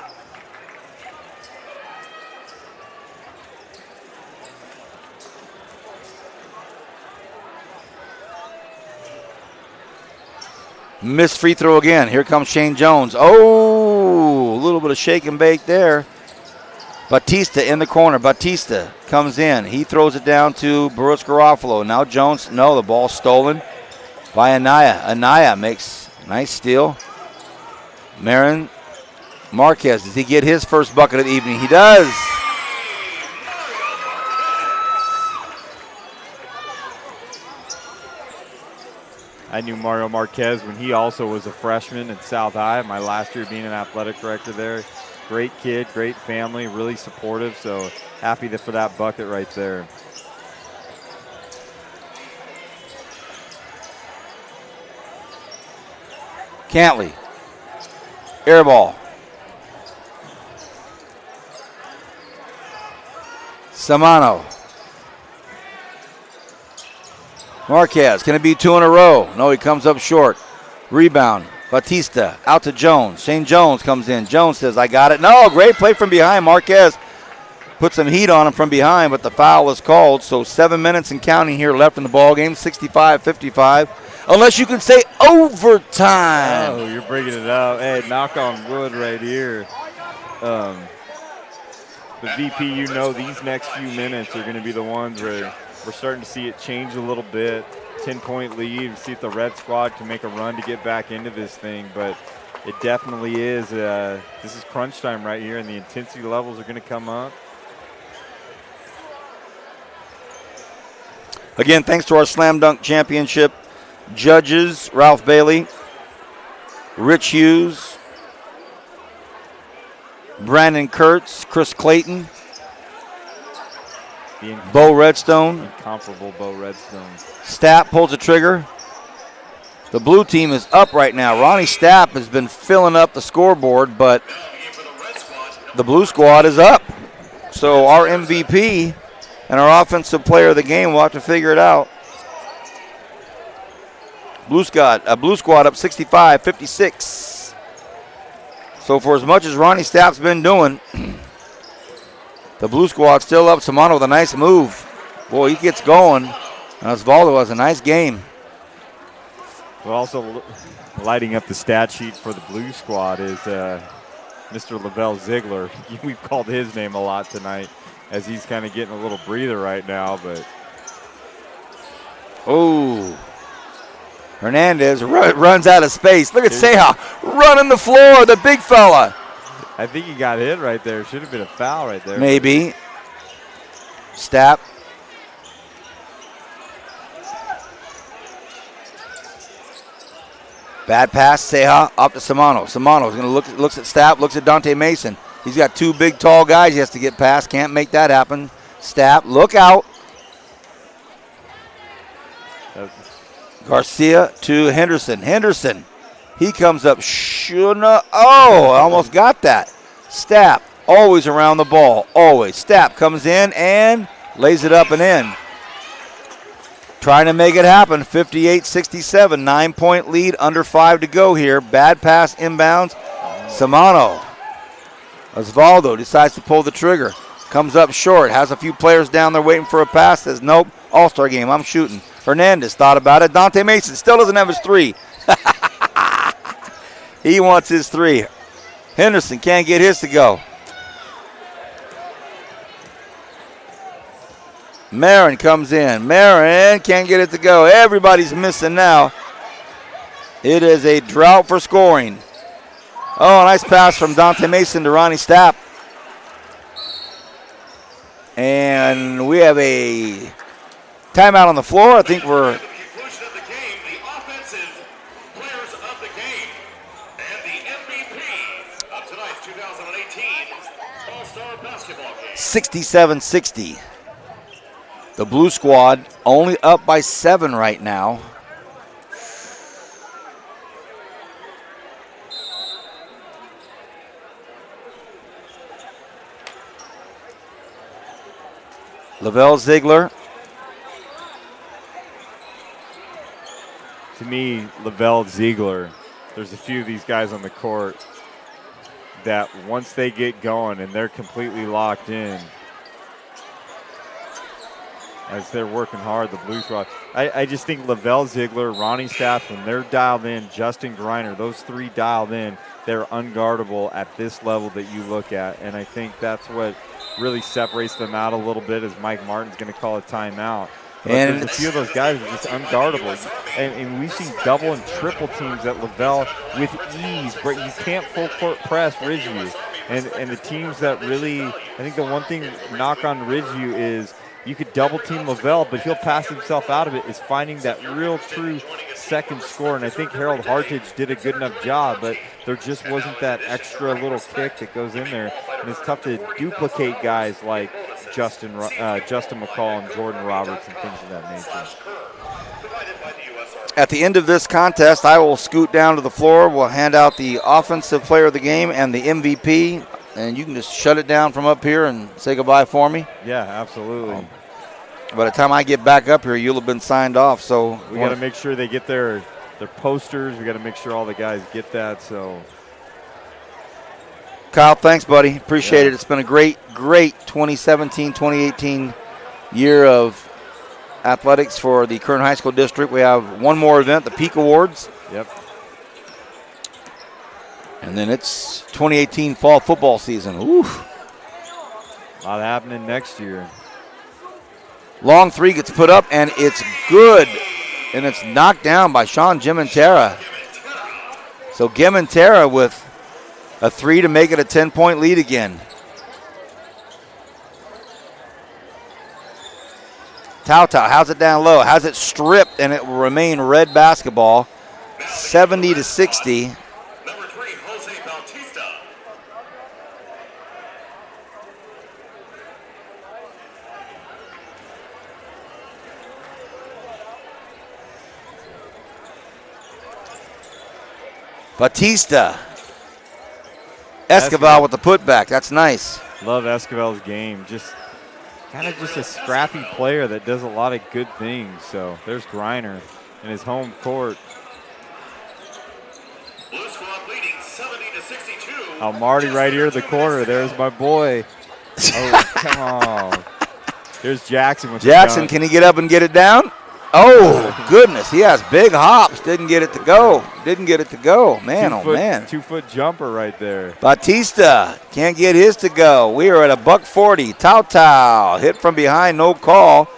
Missed free throw again. Here comes Shane Jones. Oh, a little bit of shake and bake there. Bautista in the corner. Bautista comes in. He throws it down to Burris Garofalo. Now Jones, no, the ball stolen by Anaya. Anaya makes a nice steal. Marin Marquez, does he get his first bucket of the evening? He does. I knew Mario Marquez when he also was a freshman at South High, my last year being an athletic director there. Great kid, great family, really supportive, so happy for that bucket right there. Cantley, air ball. Samano. Marquez, can it be two in a row? No, he comes up short. Rebound. Bautista out to Jones. Shane Jones comes in. Jones says, I got it. No, great play from behind. Marquez put some heat on him from behind, but the foul was called. So 7 minutes and counting here left in the ball game, 65-55. unless you can say overtime. Oh, you're bringing it up. Hey, knock on wood right here. The VP, you know, these next few minutes are going to be the ones where we're starting to see it change a little bit. 10-point lead, see if the red squad can make a run to get back into this thing. But it definitely is. This is crunch time right here, and the intensity levels are going to come up. Again, thanks to our Slam Dunk Championship judges, Ralph Bailey, Rich Hughes, Brandon Kurtz, Chris Clayton, Bo Redstone. Incomparable Bo Redstone. Stapp pulls the trigger. The blue team is up right now. Ronnie Stapp has been filling up the scoreboard, but the blue squad is up. So our MVP and our offensive player of the game will have to figure it out. Blue squad up 65-56. So for as much as Ronnie Stapp's been doing, the blue squad still up. Samano with a nice move. Boy, he gets going. And Osvaldo has a nice game. We're also lighting up the stat sheet for the blue squad is Mr. Lavelle Ziegler. We've called his name a lot tonight as he's kind of getting a little breather right now. But oh, Hernandez runs out of space. Look at Ceja running the floor, the big fella. I think he got hit right there. Should have been a foul right there. Maybe. Stapp. Bad pass, Ceja up to Samano. Samano's going to looks at Stapp, looks at Donte Mason. He's got two big, tall guys he has to get past. Can't make that happen. Stapp, look out. Garcia to Henderson. Henderson, he comes up. Almost got that. Stapp, always around the ball, always. Stapp comes in and lays it up and in. Trying to make it happen, 58-67, 9-point lead, under 5 to go here. Bad pass inbounds. Samano. Osvaldo decides to pull the trigger. Comes up short, has a few players down there waiting for a pass. Says, nope, all-star game, I'm shooting. Hernandez thought about it. Donte Mason still doesn't have his three. He wants his three. Henderson can't get his to go. Marin comes in. Marin can't get it to go. Everybody's missing now. It is a drought for scoring. Oh, nice pass from Donte Mason to Ronnie Stapp. And we have a timeout on the floor. I think we're Conclusion of the game, the offensive players of the game, and the MVP of tonight's 2018 All-Star Basketball game. 67-60. The blue squad only up by 7 right now. Lavelle Ziegler. to me, Lavelle Ziegler, there's a few of these guys on the court that once they get going and they're completely locked in, as they're working hard, the Blues rock. I just think Lavelle Ziegler, Ronnie Stapp, when they're dialed in, Justin Griner, those three dialed in, they're unguardable at this level that you look at. And I think that's what really separates them out a little bit, as Mike Martin's going to call a timeout. But and there's a few of those guys that are just unguardable. And we've seen double and triple teams at Lavelle with ease, but you can't full court press Ridgeview. And the teams that really, I think the one thing knock on Ridgeview is you could double team Lavelle, but he'll pass himself out of it, is finding that real true second score. And I think Harold Hartage did a good enough job, but there just wasn't that extra little kick that goes in there. And it's tough to duplicate guys like Justin McCall and Jordan Roberts and things of that nature. At the end of this contest, I will scoot down to the floor. We'll hand out the offensive player of the game and the MVP, and you can just shut it down from up here and say goodbye for me. Yeah, absolutely. By the time I get back up here, you'll have been signed off. So we got to make sure they get their posters. We got to make sure all the guys get that. So, Kyle, thanks, buddy. Appreciate it. It's been a great 2017-2018 year of athletics for the Kern High School District. We have one more event, the Peak Awards. Yep. And then it's 2018 fall football season. Oof. A lot happening next year. Long three gets put up, and it's good. And it's knocked down by Sean Gimentera. So Gimentera with a three to make it a 10-point lead again. Tautau has it down low, has it stripped, and it will remain red basketball, 70-60. Number 3, Jose Bautista. Bautista. Escobar with the putback. That's nice. Love Escobar's game. Just kind of just a scrappy player that does a lot of good things. So there's Griner in his home court. Blue squad leading 70-62. Oh, Marty right here in the corner. There's my boy. Oh, come on. There's Jackson with Jackson, the dunk. can he get up and get it down? Oh, goodness. He has big hops. Didn't get it to go. Man, oh, man. 2-foot jumper right there. Bautista can't get his to go. We are at a $140. Tautau hit from behind, no call.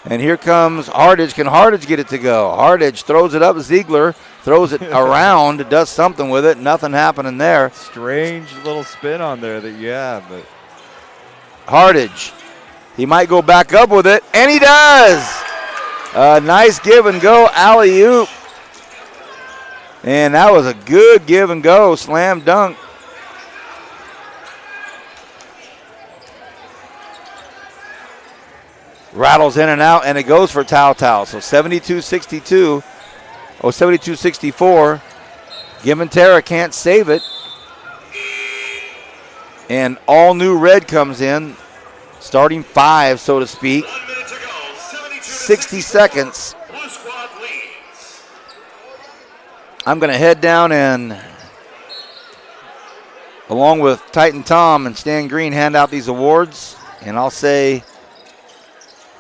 And here comes Hardage. Can Hardage get it to go? Hardage throws it up. Ziegler throws it around, does something with it. Nothing happening there. Strange little spin on there that you have. But Hardage, he might go back up with it, and he does. Nice give and go alley-oop. And that was a good give and go, slam dunk. Rattles in and out, and it goes for Tautau. So 72-62, 72-64. Gimentera can't save it. And all new red comes in, starting 5, so to speak. 60 seconds. Blue squad leads. I'm going to head down and, along with Titan Tom and Stan Green, hand out these awards. And I'll say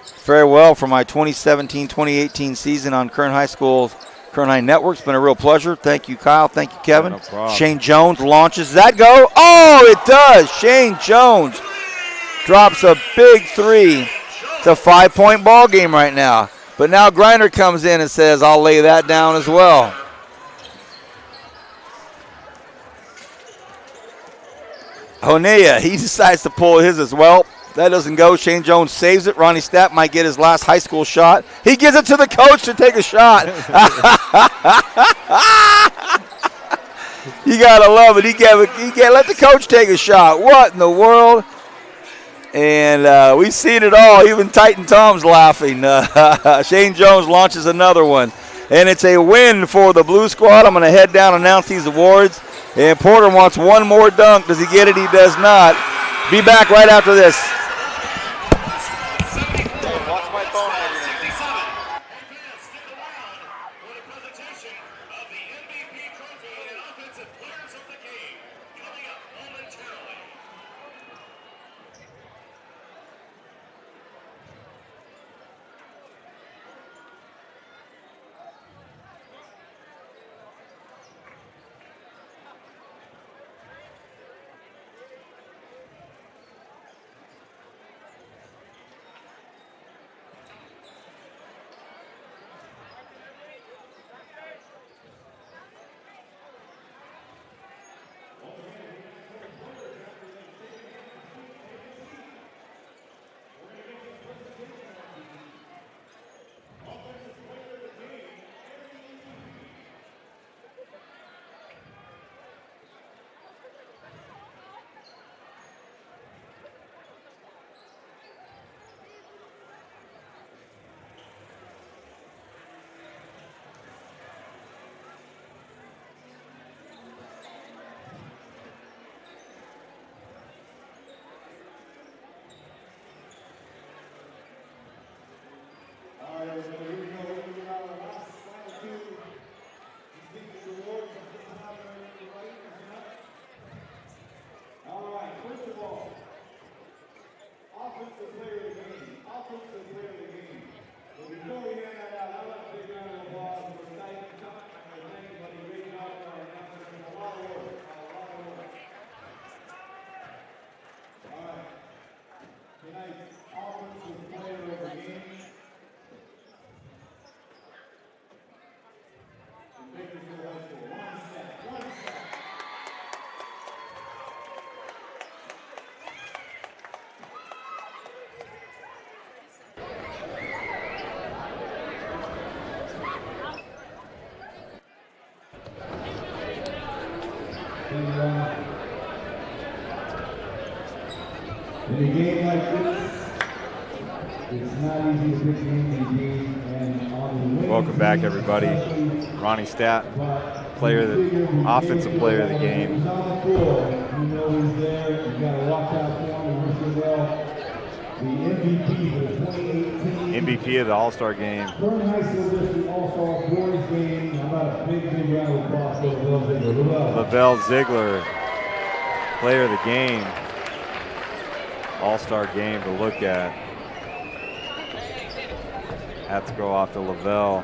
farewell for my 2017-2018 season on Kern High School's Kern High Network. It's been a real pleasure. Thank you, Kyle. Thank you, Kevin. No problem. Shane Jones launches. Does that go? Oh, it does. Shane Jones drops a big three. It's a 5-point ball game right now. But now Griner comes in and says, I'll lay that down as well. Honea, he decides to pull his as well. That doesn't go. Shane Jones saves it. Ronnie Stapp might get his last high school shot. He gives it to the coach to take a shot. You got to love it. He can't let the coach take a shot. What in the world? And we've seen it all. Even Titan Tom's laughing. Shane Jones launches another one. And it's a win for the Blue Squad. I'm going to head down and announce these awards. And Porter wants one more dunk. Does he get it? He does not. Be back right after this. Tonight's offensive player of the game. In Bakersfield High School, one step. In a game like this, it's not easy to pick the game. And on the Welcome back, everybody. Ronnie Stat, offensive player of the game. He's on the floor. You know he's there. You got to watch out for him and wish him well. The MVP for the 2018 MVP of the All-Star game. Burn High School District All-Star Boys game. How about a big round of applause for Lavelle Ziegler? Lavelle Ziegler, player of the game. All-Star game to look at. Had to go off to Lavelle.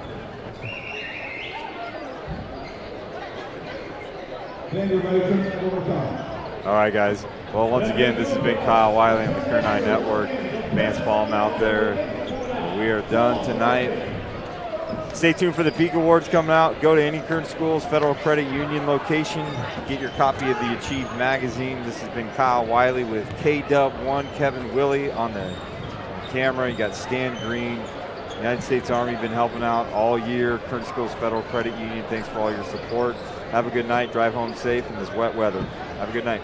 All right, guys. Well, once again, this has been Kyle Wiley on the Kern High Network. Vance Palm out there. We are done tonight. Stay tuned for the Peak Awards coming out. Go to any Kern Schools Federal Credit Union location. Get your copy of the Achieve magazine. This has been Kyle Wiley with KW1 Kevin Willie on the camera. You got Stan Green. United States Army been helping out all year. Kern Schools Federal Credit Union, thanks for all your support. Have a good night. Drive home safe in this wet weather. Have a good night.